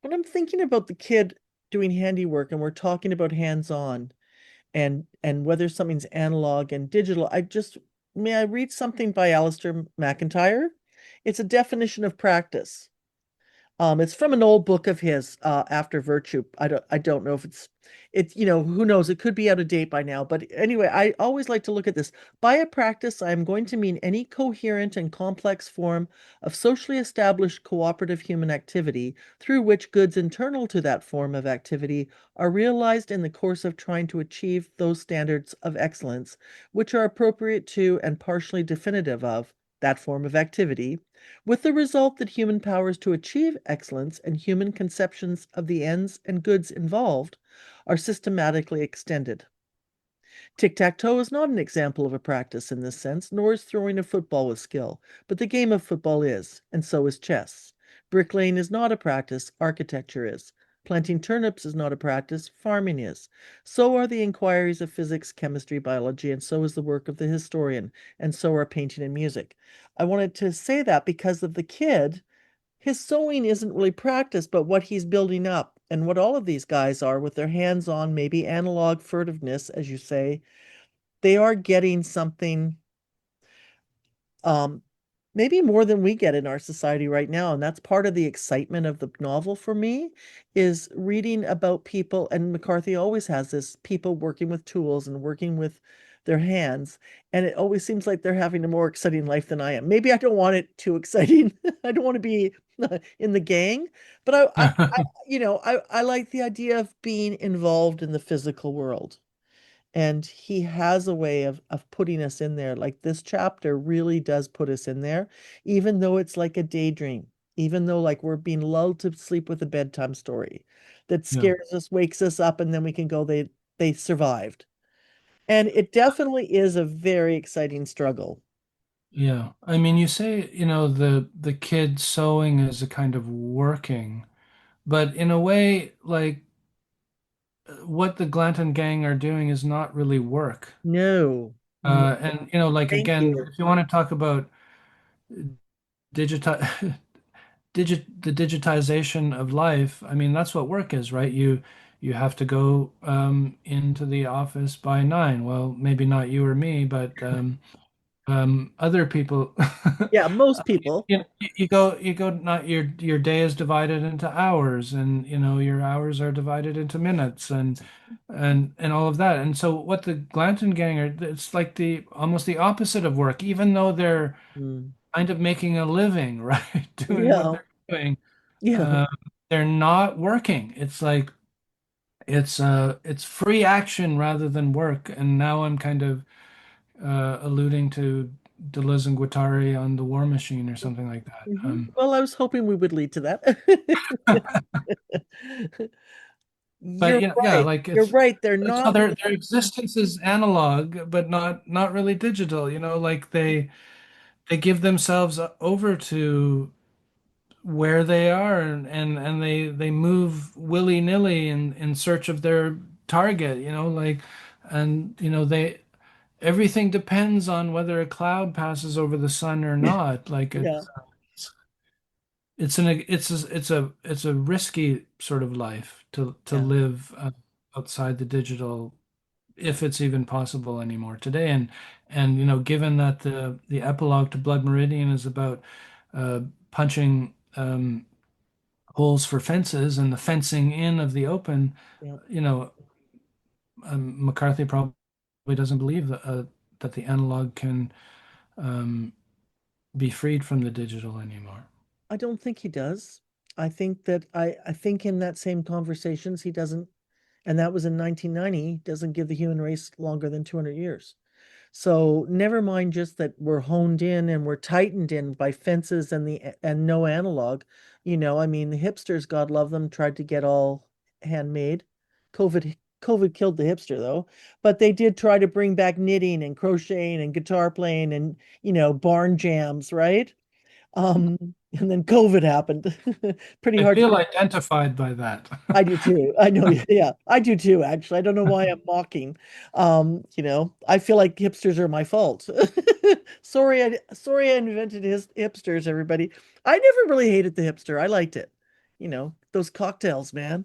Speaker 1: when I'm thinking about the kid doing handiwork and we're talking about hands-on and whether something's analog and digital, may I read something by Alistair McIntyre? It's a definition of practice. It's from an old book of his, After Virtue. I don't know if who knows, it could be out of date by now. But anyway, I always like to look at this. By a practice, I am going to mean any coherent and complex form of socially established cooperative human activity through which goods internal to that form of activity are realized in the course of trying to achieve those standards of excellence, which are appropriate to and partially definitive of that form of activity, with the result that human powers to achieve excellence and human conceptions of the ends and goods involved are systematically extended. Tic-tac-toe is not an example of a practice in this sense, nor is throwing a football with skill, but the game of football is, and so is chess. Bricklaying is not a practice, architecture is. Planting turnips is not a practice, farming is. So are the inquiries of physics, chemistry, biology, and so is the work of the historian, and so are painting and music. I wanted to say that because of the kid, his sewing isn't really practice, but what he's building up. And what all of these guys are with their hands on, maybe analog furtiveness, as you say, they are getting something, um, maybe more than we get in our society right now. And that's part of the excitement of the novel for me, is reading about people, and McCarthy always has this, people working with tools and working with their hands. And it always seems like they're having a more exciting life than I am. Maybe I don't want it too exciting. I don't want to be in the gang, but I like the idea of being involved in the physical world. And he has a way of putting us in there. Like this chapter really does put us in there, even though it's like a daydream, even though like we're being lulled to sleep with a bedtime story that
Speaker 2: Yeah.
Speaker 1: scares us, wakes us up, and then we can go, they survived. And it definitely is a very exciting struggle.
Speaker 2: Yeah. I mean, you say, the kid sewing is a kind of working, but in a way, like what the Glanton gang are doing is not really work.
Speaker 1: No, no,
Speaker 2: And like
Speaker 1: thank
Speaker 2: again,
Speaker 1: you.
Speaker 2: if you want to talk about digiti the digitization of life, I mean, that's what work is, right? You have to go into the office by 9. Well, maybe not you or me, but other people.
Speaker 1: Yeah, most people.
Speaker 2: You go, not your day is divided into hours, and your hours are divided into minutes, and all of that. And so what the Glanton gang are, it's like the almost the opposite of work, even though they're
Speaker 1: Mm,
Speaker 2: kind of making a living, right? Doing what
Speaker 1: yeah,
Speaker 2: they're doing.
Speaker 1: yeah.
Speaker 2: uh, they're not working. It's like it's free action rather than work. And now I'm kind of alluding to Deleuze and Guattari on the War Machine or something like that.
Speaker 1: Well, I was hoping we would lead to that.
Speaker 2: But
Speaker 1: You're
Speaker 2: yeah,
Speaker 1: right.
Speaker 2: like
Speaker 1: You're right. They're
Speaker 2: so
Speaker 1: not.
Speaker 2: their existence is analog, but not really digital. Like they give themselves over to where they are, and they move willy-nilly in search of their target, like, and they everything depends on whether a cloud passes over the sun or not. Like
Speaker 1: Yeah,
Speaker 2: it's a risky sort of life to
Speaker 1: yeah,
Speaker 2: live outside the digital, if it's even possible anymore today. And given that the epilogue to Blood Meridian is about uh, punching holes for fences and the fencing in of the open,
Speaker 1: yeah.
Speaker 2: you know, McCarthy probably doesn't believe that the analog can um, be freed from the digital anymore.
Speaker 1: I don't think he does. I think in that same conversations he doesn't, and that was in 1990, doesn't give the human race longer than 200 years. So never mind just that we're honed in and we're tightened in by fences and no analog. I mean, the hipsters, God love them, tried to get all handmade. COVID killed the hipster though, but they did try to bring back knitting and crocheting and guitar playing and barn jams, right? And then COVID happened. Pretty
Speaker 2: I
Speaker 1: hard to.
Speaker 2: feel identified by that.
Speaker 1: I do too. I know. Yeah, I do too, actually. I don't know why I'm mocking. I feel like hipsters are my fault. Sorry I invented his hipsters, everybody. I never really hated the hipster. I liked it. Those cocktails, man.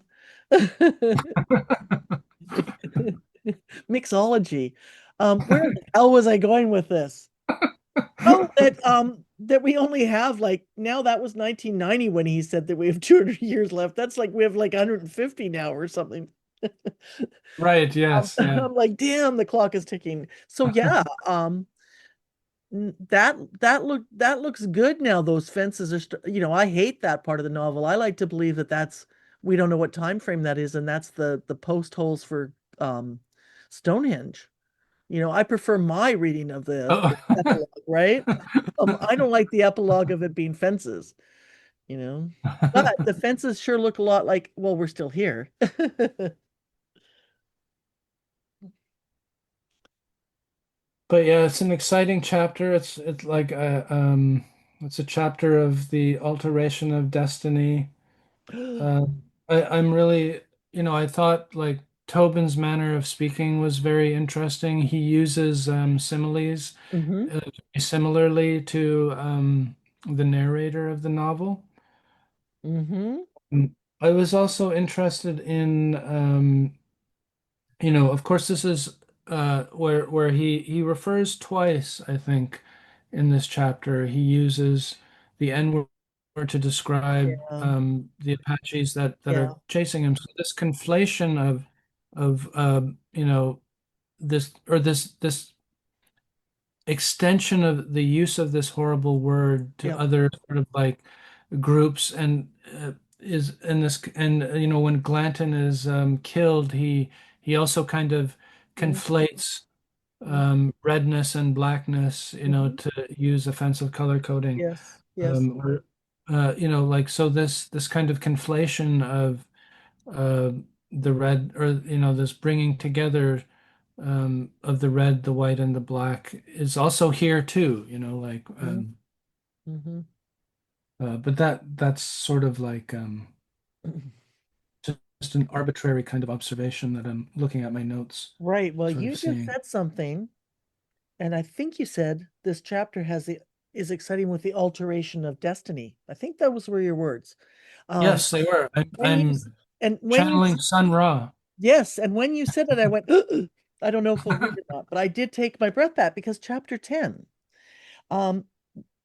Speaker 1: Mixology. Where the hell was I going with this? Oh, that that we only have like now that was 1990 when he said that we have 200 years left. That's like we have like 150 now or something.
Speaker 2: Right, yes, yeah.
Speaker 1: I'm like, damn, the clock is ticking. So yeah, that looks good now. Those fences are, I hate that part of the novel. I like to believe that that's we don't know what time frame that is, and that's the post holes for Stonehenge. I prefer my reading of the
Speaker 2: Oh.
Speaker 1: epilogue, right? I don't like the epilogue of it being fences, you know. But the fences sure look a lot like, well, we're still here.
Speaker 2: But yeah, it's an exciting chapter. It's like it's a chapter of the alteration of destiny. Uh, I'm really, I thought like Tobin's manner of speaking was very interesting. He uses similes
Speaker 1: Hmm.
Speaker 2: similarly to the narrator of the novel.
Speaker 1: Hmm.
Speaker 2: I was also interested in of course, this is where he refers twice, I think, in this chapter. He uses the N word to describe
Speaker 1: Yeah.
Speaker 2: the Apaches that
Speaker 1: Yeah.
Speaker 2: are chasing him. So this conflation of this extension of the use of this horrible word to
Speaker 1: Yeah.
Speaker 2: other sort of like groups and is in this and when Glanton is killed he also kind of conflates redness and blackness
Speaker 1: Mm-hmm.
Speaker 2: to use offensive color coding
Speaker 1: Yes. Yes.
Speaker 2: or like so this kind of conflation of uh the red or this bringing together of the red, the white, and the black is also here too, like
Speaker 1: Mm-hmm.
Speaker 2: but that's sort of like just an arbitrary kind of observation that I'm looking at my notes,
Speaker 1: Right. Well,
Speaker 2: sort
Speaker 1: you
Speaker 2: of
Speaker 1: just
Speaker 2: seeing.
Speaker 1: said something, and I think you said this chapter has the is exciting with the alteration of destiny. I think that was were your words. Um,
Speaker 2: Yes, they were.
Speaker 1: when you
Speaker 2: I'm
Speaker 1: and when you
Speaker 2: channeling Sun Ra.
Speaker 1: yes, and when you said it, I went, I don't know if we'll read it or not, but I did take my breath back because chapter 10, um,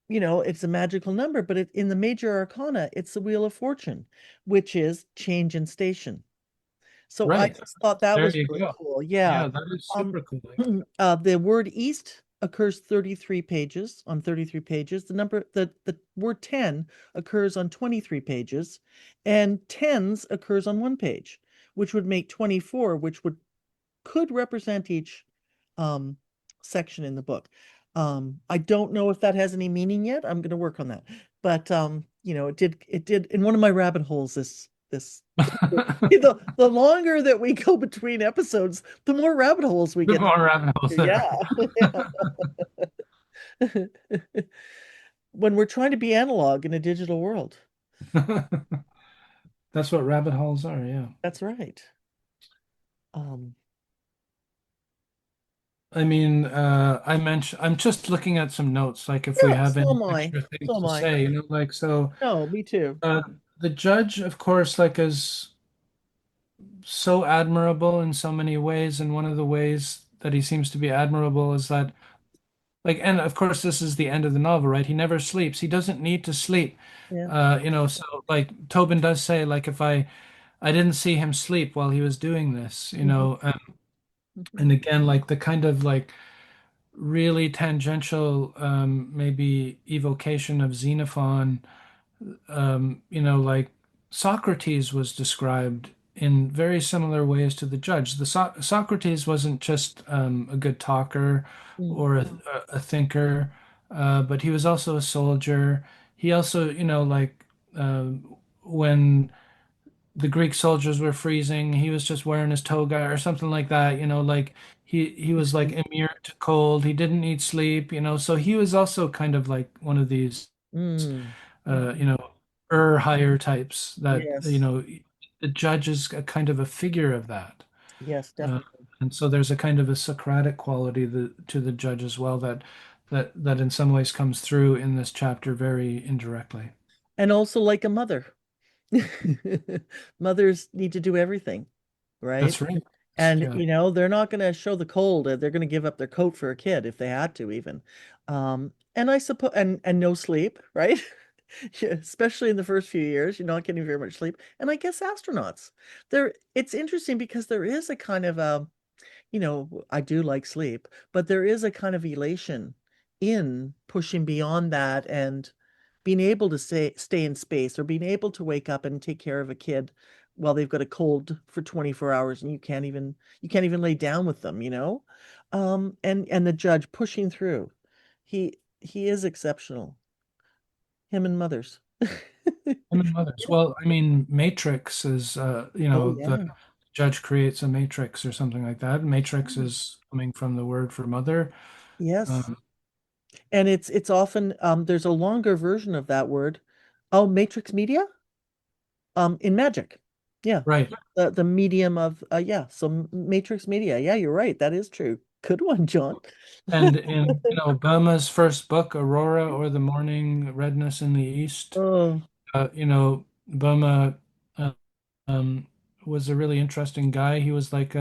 Speaker 1: it's a magical number, but in the major arcana, it's the Wheel of Fortune, which is change in station. So I
Speaker 2: Right.
Speaker 1: just thought that
Speaker 2: There
Speaker 1: was
Speaker 2: you
Speaker 1: really
Speaker 2: go.
Speaker 1: cool. Yeah.
Speaker 2: Yeah, that is
Speaker 1: Um,
Speaker 2: super cool.
Speaker 1: the word east occurs 33 pages on 33 pages. The word 10 occurs on 23 pages, and tens occurs on 1 page, which would make 24, which would could represent each um section in the book. I don't know if that has any meaning yet. I'm going to work on that. But it did in one of my rabbit holes this the longer that we go between episodes, the more rabbit holes we
Speaker 2: The
Speaker 1: get.
Speaker 2: more rabbit holes
Speaker 1: Yeah.
Speaker 2: there.
Speaker 1: When we're trying to be analog in a digital world.
Speaker 2: That's what rabbit holes are, yeah.
Speaker 1: That's right. Um,
Speaker 2: I mean, I'm just looking at some notes, like if we
Speaker 1: yeah,
Speaker 2: have
Speaker 1: so
Speaker 2: any
Speaker 1: am I.
Speaker 2: extra
Speaker 1: So
Speaker 2: things
Speaker 1: am
Speaker 2: to
Speaker 1: I.
Speaker 2: say, like so.
Speaker 1: No, me too.
Speaker 2: Uh, the judge, of course, like is so admirable in so many ways, and one of the ways that he seems to be admirable is that, like, and of course, this is the end of the novel, right? He never sleeps. He doesn't need to sleep.
Speaker 1: Yeah.
Speaker 2: So like Tobin does say, like, if I didn't see him sleep while he was doing this,
Speaker 1: Mhm, mhm,
Speaker 2: and again, like the kind of like really tangential, maybe evocation of Xenophon, like Socrates was described in very similar ways to the judge. Socrates wasn't just a good talker
Speaker 1: mhm,
Speaker 2: or a thinker, but he was also a soldier. He also, like uh, when the Greek soldiers were freezing, he was just wearing his toga or something like that, like he was like
Speaker 1: mhm,
Speaker 2: immune to cold. He didn't need sleep, so he was also kind of like one of these
Speaker 1: mm,
Speaker 2: uh, you
Speaker 1: mhm.
Speaker 2: know, higher types that,
Speaker 1: Yes.
Speaker 2: the judge is a kind of a figure of that.
Speaker 1: Yes,
Speaker 2: Uh,
Speaker 1: definitely.
Speaker 2: and so there's a kind of a Socratic quality to the judge as well that in some ways comes through in this chapter very indirectly.
Speaker 1: And also like a mother. Mothers need to do everything, right?
Speaker 2: That's right.
Speaker 1: And
Speaker 2: Yeah.
Speaker 1: they're not going to show the cold. They're going to give up their coat for a kid if they had to even. And I suppose and no sleep, right? Yeah, especially in the first few years, you're not getting very much sleep. And I guess astronauts, there it's interesting because there is a kind of a, I do like sleep, but there is a kind of elation in pushing beyond that and being able to stay in space or being able to wake up and take care of a kid while they've got a cold for 24 hours and you can't even lay down with them, you know? And the judge pushing through. He is exceptional. Him and Mothers.
Speaker 2: Him and Mothers. Well, I mean, Matrix is,
Speaker 1: Oh
Speaker 2: the
Speaker 1: yeah.
Speaker 2: judge creates a matrix or something like that. Matrix is coming from the word for mother.
Speaker 1: Yes.
Speaker 2: Um,
Speaker 1: And it's often there's a longer version of that word. Oh, matrix media? In magic. Yeah.
Speaker 2: right.
Speaker 1: The medium of yeah, so matrix media. Yeah, you're right. That is true. Good one, John.
Speaker 2: And in, Burma's first book, Aurora or the Morning Redness in the East,
Speaker 1: Oh.
Speaker 2: Burma uh, um, was a really interesting guy. He was like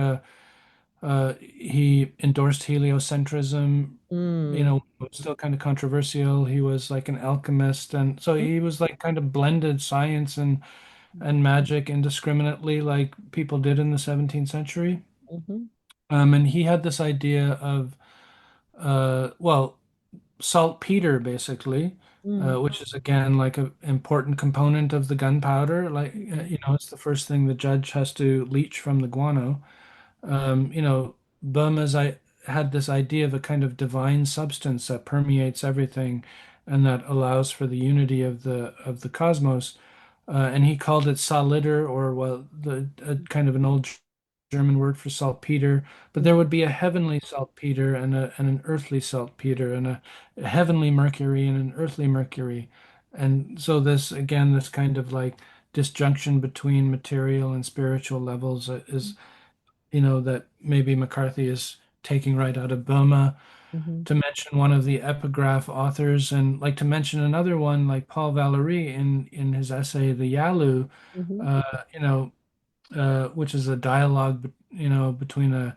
Speaker 2: he endorsed heliocentrism,
Speaker 1: Mm.
Speaker 2: it was still kind of controversial. He was like an alchemist, and so he was like kind of blended science and magic indiscriminately, like people did in the 17th century.
Speaker 1: Hmm.
Speaker 2: And he had this idea of, well, saltpeter, basically,
Speaker 1: Mm.
Speaker 2: which is again like an important component of the gunpowder. Like,
Speaker 1: Mm.
Speaker 2: it's the first thing the judge has to leach from the guano. Burma's I had this idea of a kind of divine substance that permeates everything and that allows for the unity of the cosmos. And he called it Saliter, or well, the a kind of an old German word for saltpeter. But there
Speaker 1: Mm.
Speaker 2: would be a heavenly saltpeter and an earthly saltpeter, and a heavenly mercury and an earthly mercury. And so this again, this kind of like disjunction between material and spiritual levels is, that maybe McCarthy is taking right out of Burma.
Speaker 1: Hmm.
Speaker 2: To mention one of the epigraph authors, and like to mention another one like Paul Valéry in his essay The Yalu,
Speaker 1: Hmm.
Speaker 2: uh, you know, which is a dialogue, between a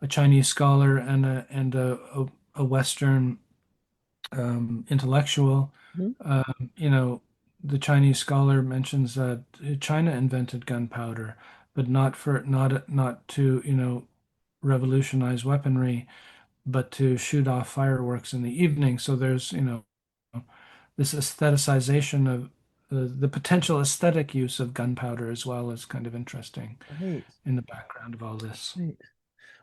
Speaker 2: Chinese scholar and a Western intellectual.
Speaker 1: Hmm.
Speaker 2: You know, the Chinese scholar mentions that China invented gunpowder, but not to, revolutionize weaponry, but to shoot off fireworks in the evening. So there's, this aestheticization of the potential aesthetic use of gunpowder as well is kind of interesting
Speaker 1: Right.
Speaker 2: in the background of all this.
Speaker 1: Right.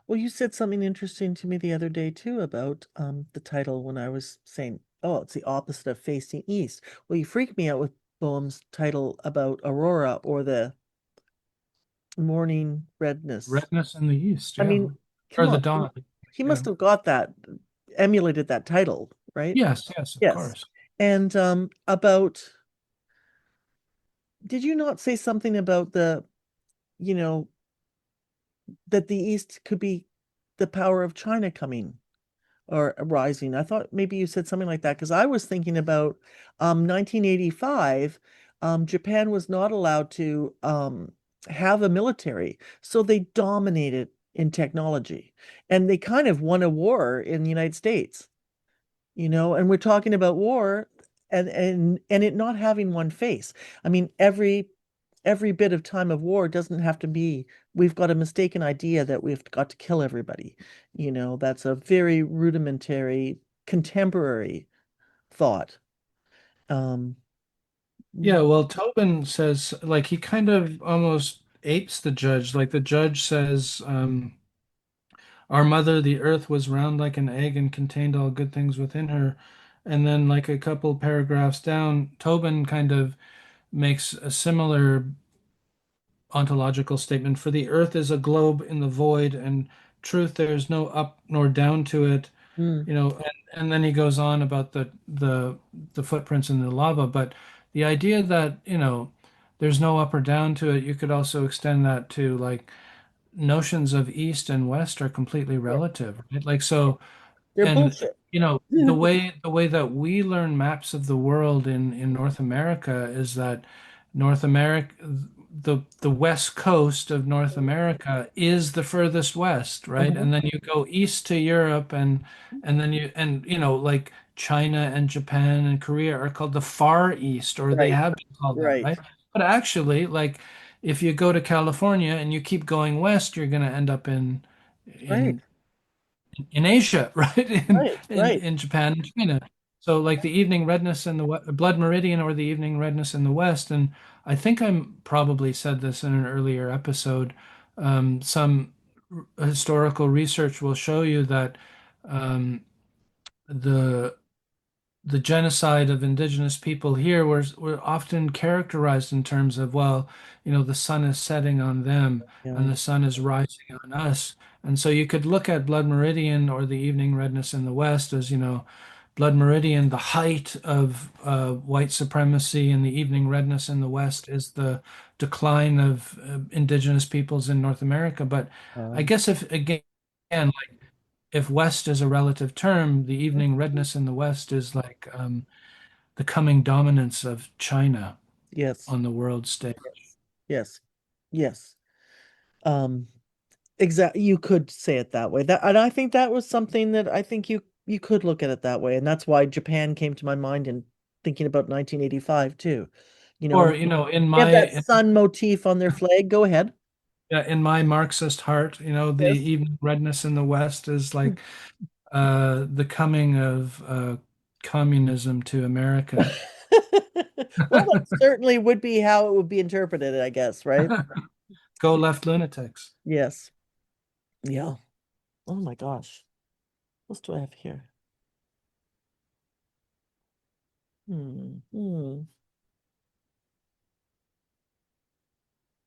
Speaker 1: Well, you said something interesting to me the other day too about the title when I was saying, oh, it's the opposite of facing east. Well, you freaked me out with Boehm's title about aurora or the morning redness.
Speaker 2: Redness in the East,
Speaker 1: I
Speaker 2: yeah.
Speaker 1: mean,
Speaker 2: Or
Speaker 1: come
Speaker 2: the
Speaker 1: on.
Speaker 2: dawn.
Speaker 1: He
Speaker 2: Yeah.
Speaker 1: must have got that, emulated that title, right?
Speaker 2: Yes, yes, of
Speaker 1: Yes.
Speaker 2: course.
Speaker 1: And about, did you not say something about you know, that the East could be the power of China coming or rising? I thought maybe you said something like that because I was thinking about 1985. Japan was not allowed to have a military, so they dominated in technology, and they kind of won a war in the United States. And we're talking about war and it not having one face. I mean, every bit of time of war doesn't have to be we've got a mistaken idea that we've got to kill everybody. That's a very rudimentary contemporary thought. Um,
Speaker 2: Yeah, well, Tobin says, like, he kind of almost apes the judge. Like, the judge says, our mother, the earth, was round like an egg and contained all good things within her. And then, like, a couple paragraphs down, Tobin kind of makes a similar ontological statement. For the earth is a globe in the void, and truth, there is no up nor down to it.
Speaker 1: mm,
Speaker 2: And then he goes on about the footprints in the lava. But the idea that, there's no up or down to it, you could also extend that to like notions of east and west are completely
Speaker 1: yeah,
Speaker 2: relative, right? Like so,
Speaker 1: they're
Speaker 2: and
Speaker 1: bullshit.
Speaker 2: the way that we learn maps of the world in North America is that North America, the west coast of North America is the furthest west, right?
Speaker 1: Uh-huh.
Speaker 2: And then you go east to Europe, and then like China and Japan and Korea are called the Far East, or they
Speaker 1: Right,
Speaker 2: have been called that,
Speaker 1: right,
Speaker 2: right? But actually, like if you go to California and you keep going west, you're going to end up
Speaker 1: right,
Speaker 2: in in Asia, right?
Speaker 1: right, right.
Speaker 2: In Japan and China. So like the evening redness in the blood meridian or the evening redness in the west, and I think I'm probably said this in an earlier episode. Some historical research will show you that um, the the genocide of indigenous people here were often characterized in terms of, well, the sun is setting on them
Speaker 1: Yeah,
Speaker 2: and the sun is rising on us. And so you could look at blood meridian or the evening redness in the west as, blood meridian, the height of white supremacy, and the evening redness in the west is the decline of indigenous peoples in North America. But I
Speaker 1: um,
Speaker 2: guess if again, if West is a relative term, the evening redness in the West is like the coming dominance of China
Speaker 1: yes,
Speaker 2: on the world stage.
Speaker 1: yes, yes, yes. Um, exactly. You could say it that way. That, and I think that was something that I think you could look at it that way, and that's why Japan came to my mind in thinking about 1985 too. And
Speaker 2: Or,
Speaker 1: they have that sun motif on their flag. Go ahead.
Speaker 2: in my Marxist heart, the
Speaker 1: Yes.
Speaker 2: evening redness in the West is like the coming of communism to America.
Speaker 1: Well, that certainly would be how it would be interpreted, I guess, right?
Speaker 2: Go left lunatics.
Speaker 1: Yes. Yeah. Oh my gosh. What do I have here? Hmm.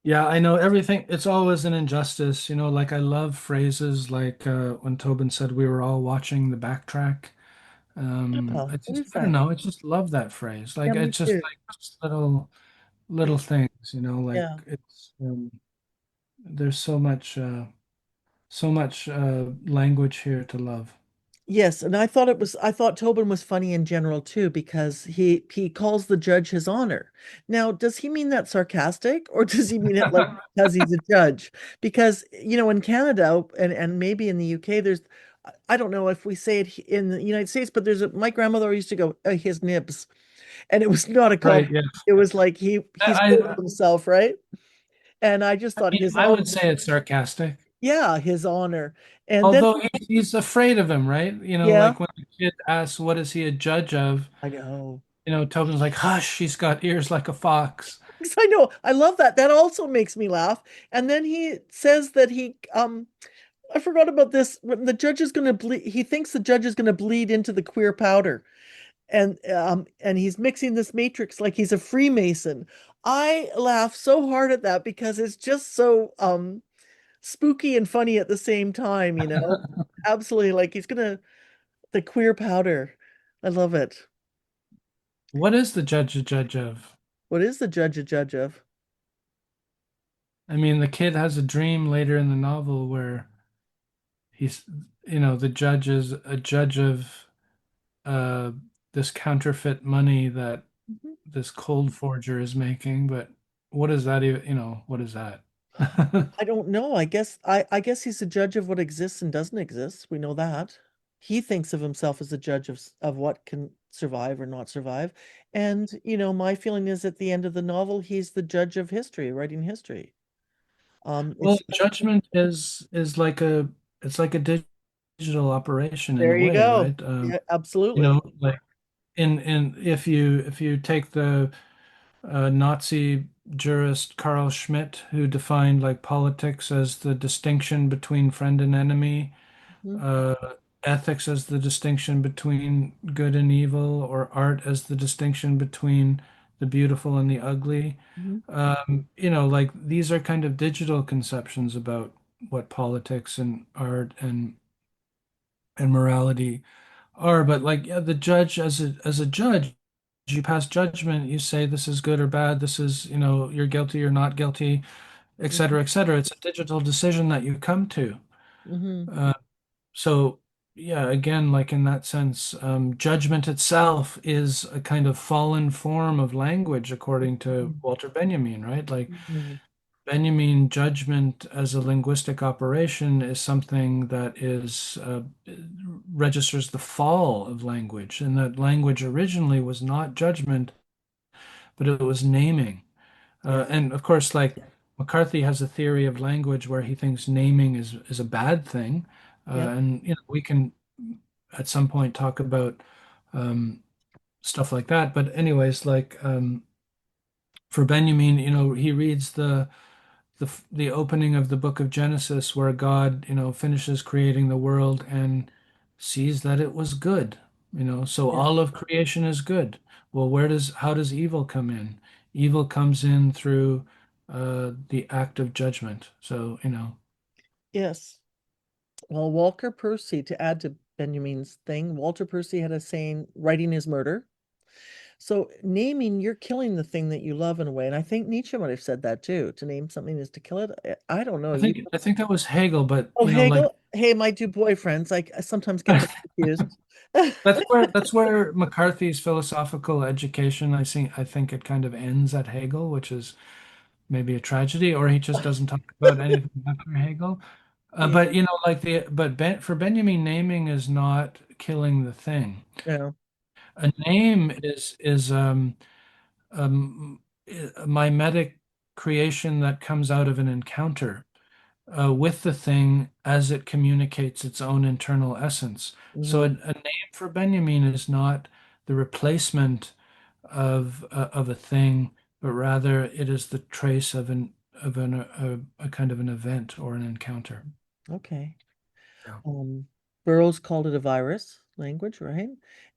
Speaker 2: Yeah, I know everything. It's always an injustice, like I love phrases like when Tobin said we were all watching the backtrack.
Speaker 1: Yeah. What is
Speaker 2: I don't
Speaker 1: that?
Speaker 2: know, I just love that phrase.
Speaker 1: Yeah,
Speaker 2: Like
Speaker 1: me
Speaker 2: it's just
Speaker 1: too.
Speaker 2: like just little things, like
Speaker 1: Yeah.
Speaker 2: it's there's so much language here to love.
Speaker 1: Yes, and I thought Tobin was funny in general too because he calls the judge his honor. Now, does he mean that sarcastic or does he mean it like because he's a judge? Because in Canada and maybe in the UK there's I don't know if we say it in the United States, but my grandmother used to go his nibs, and it was not a
Speaker 2: Right,
Speaker 1: compliment.
Speaker 2: yeah.
Speaker 1: It was like he's full of
Speaker 2: I
Speaker 1: himself, right? And I just
Speaker 2: I
Speaker 1: thought
Speaker 2: mean,
Speaker 1: his
Speaker 2: I
Speaker 1: honor,
Speaker 2: would say it's sarcastic.
Speaker 1: yeah, his honor. And then
Speaker 2: Although he's afraid of him, right?
Speaker 1: yeah,
Speaker 2: Like when the kid asks what is he a judge of,
Speaker 1: I know.
Speaker 2: Tobin's like, hush, he's got ears like a fox.
Speaker 1: Because I know, I love that. That also makes me laugh. And then he says that I forgot about this. When the judge is going to bleed, he thinks the judge is going to bleed into the queer powder, and he's mixing this matrix like he's a Freemason. I laugh so hard at that because it's just so spooky and funny at the same time. Absolutely, like he's gonna the queer powder. I love it.
Speaker 2: What is the judge a judge of?
Speaker 1: What is the judge a judge of?
Speaker 2: I mean, the kid has a dream later in the novel where he's, the judge is a judge of uh, this counterfeit money that
Speaker 1: Mhm.
Speaker 2: this cold forger is making. But what is that even, what is that?
Speaker 1: I don't know. I guess he's a judge of what exists and doesn't exist. We know that. He thinks of himself as a judge of what can survive or not survive. And, my feeling is at the end of the novel, he's the judge of history, writing history.
Speaker 2: Well,
Speaker 1: It's
Speaker 2: judgment is like it's like a digital operation in
Speaker 1: There
Speaker 2: a
Speaker 1: you
Speaker 2: way,
Speaker 1: go.
Speaker 2: right?
Speaker 1: Yeah, absolutely.
Speaker 2: Like in if you take the Nazi jurist Carl Schmitt, who defined like politics as the distinction between friend and enemy,
Speaker 1: Mhm,
Speaker 2: uh, ethics as the distinction between good and evil, or art as the distinction between the beautiful and the ugly.
Speaker 1: mhm.
Speaker 2: Like these are kind of digital conceptions about what politics and art and morality are. But like, yeah, the judge as a judge, you pass judgment, you say this is good or bad, this is, you're guilty or not guilty, et
Speaker 1: Mhm,
Speaker 2: cetera, et cetera. It's a digital decision that you come to.
Speaker 1: mhm,
Speaker 2: Uh, so yeah, again, like in that sense, judgment itself is a kind of fallen form of language, according to
Speaker 1: mhm,
Speaker 2: Walter Benjamin, right? Like
Speaker 1: mhm,
Speaker 2: Benjamin, judgment as a linguistic operation is something that is registers the fall of language, and that language originally was not judgment, but it was naming.
Speaker 1: Yeah.
Speaker 2: And of course, like McCarthy has a theory of language where he thinks naming is a bad thing.
Speaker 1: Yep.
Speaker 2: And we can at some point talk about um, stuff like that. But anyways, like for Benjamin, he reads the opening of the book of Genesis where God, finishes creating the world and sees that it was good. So
Speaker 1: Yeah.
Speaker 2: all of creation is good. Well, how does evil come in? Evil comes in through the act of judgment. So,
Speaker 1: Yes. Well, Walter Percy, to add to Benjamin's thing, Walter Percy had a saying, writing is murder. So naming, you're killing the thing that you love in a way. And I think Nietzsche might have said that too. To name something is to kill it. I don't know.
Speaker 2: I
Speaker 1: You
Speaker 2: think I think that was Hegel, but
Speaker 1: Oh,
Speaker 2: like
Speaker 1: Hegel? Hey, my two boyfriends. I sometimes get them confused.
Speaker 2: that's where McCarthy's philosophical education, I think it kind of ends at Hegel, which is maybe a tragedy, or he just doesn't talk about anything after Hegel.
Speaker 1: Yeah.
Speaker 2: For Benjamin, naming is not killing the thing.
Speaker 1: Yeah.
Speaker 2: A name is um, a mimetic creation that comes out of an encounter with the thing as it communicates its own internal essence. So
Speaker 1: Hmm.
Speaker 2: a name for Benjamin is not the replacement of a thing, but rather it is the trace a kind of an event or an encounter.
Speaker 1: Okay.
Speaker 2: Yeah.
Speaker 1: Burroughs called it a virus language, right?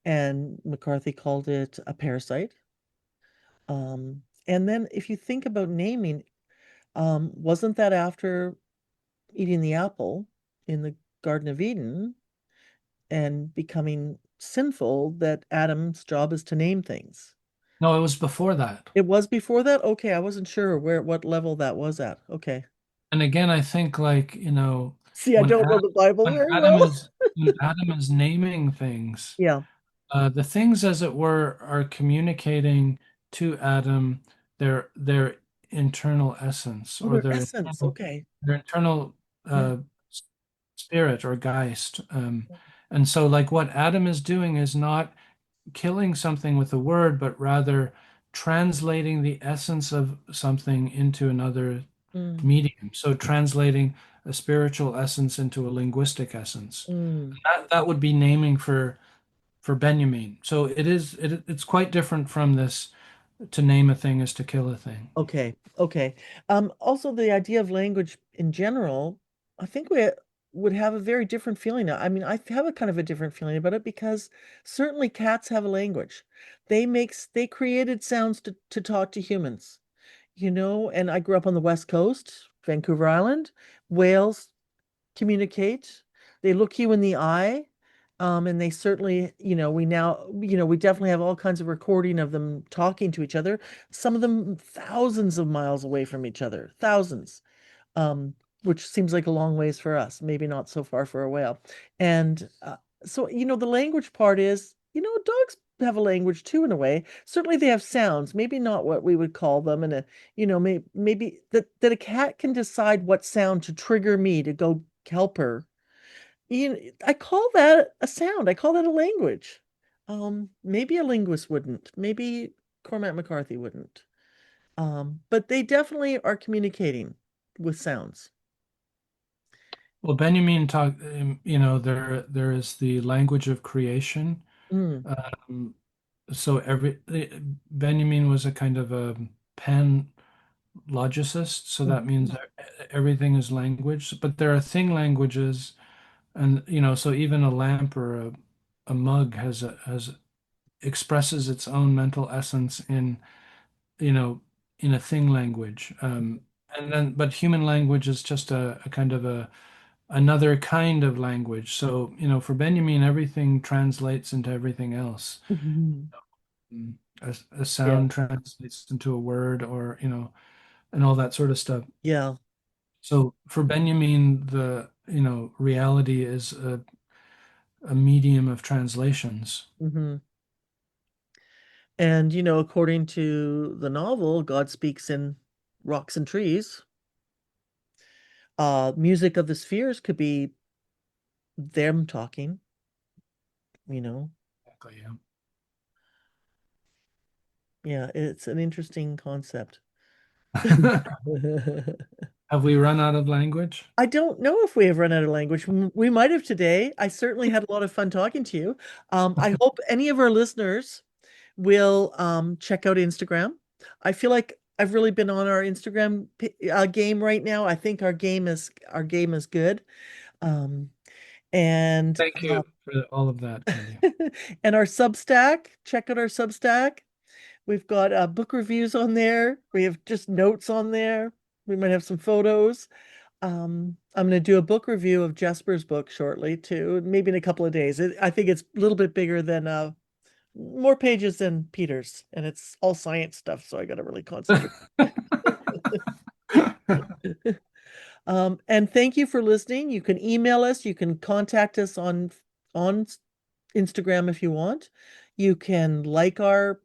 Speaker 1: And McCarthy called it a parasite. And then if you think about naming, wasn't that after eating the apple in the Garden of Eden and becoming sinful that Adam's job is to name things?
Speaker 2: No, it was before that.
Speaker 1: It was before that? Okay, I wasn't sure what level that was at. Okay.
Speaker 2: And again, I think like,
Speaker 1: See, I
Speaker 2: when
Speaker 1: don't know
Speaker 2: Adam,
Speaker 1: the Bible
Speaker 2: when
Speaker 1: very
Speaker 2: Adam
Speaker 1: well.
Speaker 2: is when Adam is naming things,
Speaker 1: Yeah.
Speaker 2: the things, as it were, are communicating to Adam their internal essence
Speaker 1: Oh,
Speaker 2: or
Speaker 1: their
Speaker 2: their
Speaker 1: essence.
Speaker 2: internal
Speaker 1: Okay.
Speaker 2: their internal
Speaker 1: Yeah.
Speaker 2: s- spirit or Geist. And so, like, what Adam is doing is not killing something with a word, but rather translating the essence of something into another
Speaker 1: Mm,
Speaker 2: medium. So, translating a spiritual essence into a linguistic essence.
Speaker 1: mm.
Speaker 2: That would be naming for Benjamin. So it's quite different from this to name a thing is to kill a thing.
Speaker 1: Okay. Okay. Also the idea of language in general, I think we would have a very different feeling. I mean, I have a kind of a different feeling about it because certainly cats have a language. They created sounds to talk to humans, and I grew up on the West Coast, Vancouver Island. Whales communicate. They look you in the eye. And they certainly, we definitely have all kinds of recording of them talking to each other, some of them thousands of miles away from each other, thousands, um, which seems like a long ways for us, maybe not so far for a whale. And so, the language part is, dogs have a language too, in a way. Certainly they have sounds, maybe not what we would call them. And, maybe that a cat can decide what sound to trigger me to go help her. I call that a sound. I call that a language. Maybe a linguist wouldn't. Maybe Cormac McCarthy wouldn't. But they definitely are communicating with sounds.
Speaker 2: Well, Benjamin talked, there is the language of creation.
Speaker 1: Mm,
Speaker 2: Um, so Benjamin was a kind of a pan logicist, so that
Speaker 1: mhm,
Speaker 2: means everything is language, but there are thing languages, and so even a lamp or a mug has expresses its own mental essence you know, in a thing language. And then, but human language is just a kind of another kind of language. So, for Benjamin, everything translates into everything else.
Speaker 1: mhm.
Speaker 2: Mm. A
Speaker 1: Yeah.
Speaker 2: sound translates into a word or, and all that sort of stuff.
Speaker 1: Yeah.
Speaker 2: So for Benjamin, reality is a medium of translations.
Speaker 1: Hmm. And, according to the novel, God speaks in rocks and trees. Music of the Spheres could be them talking. you know?
Speaker 2: Exactly,
Speaker 1: Yeah, it's an interesting concept.
Speaker 2: yeah. Have we run out of language?
Speaker 1: I don't know if we have run out of language. We might have today. I certainly had a lot of fun talking to you. I hope any of our listeners will check out Instagram. I feel like I've really been on our Instagram game right now. I think our game is good. Um, and
Speaker 2: Thank you for all of that, Candy.
Speaker 1: and our Substack. Check out our Substack. We've got book reviews on there. We have just notes on there. We might have some photos. I'm going to do a book review of Jesper's book shortly too, maybe in a couple of days. I think it's a little bit bigger than more pages than Peter's, and it's all science stuff, so I got to really concentrate. And thank you for listening. You can email us, you can contact us on Instagram if you want. You can like our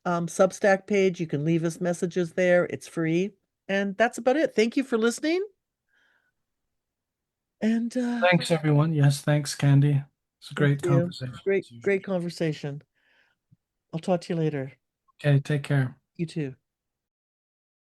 Speaker 1: Substack page. You can leave us messages there. It's free. And that's about it. Thank you for listening. And
Speaker 2: Thanks, everyone. Yes, thanks, Candy. It's a
Speaker 1: thank
Speaker 2: great
Speaker 1: you.
Speaker 2: conversation
Speaker 1: Great,
Speaker 2: as usual.
Speaker 1: great conversation. I'll talk to you later.
Speaker 2: Okay, take care.
Speaker 1: You too.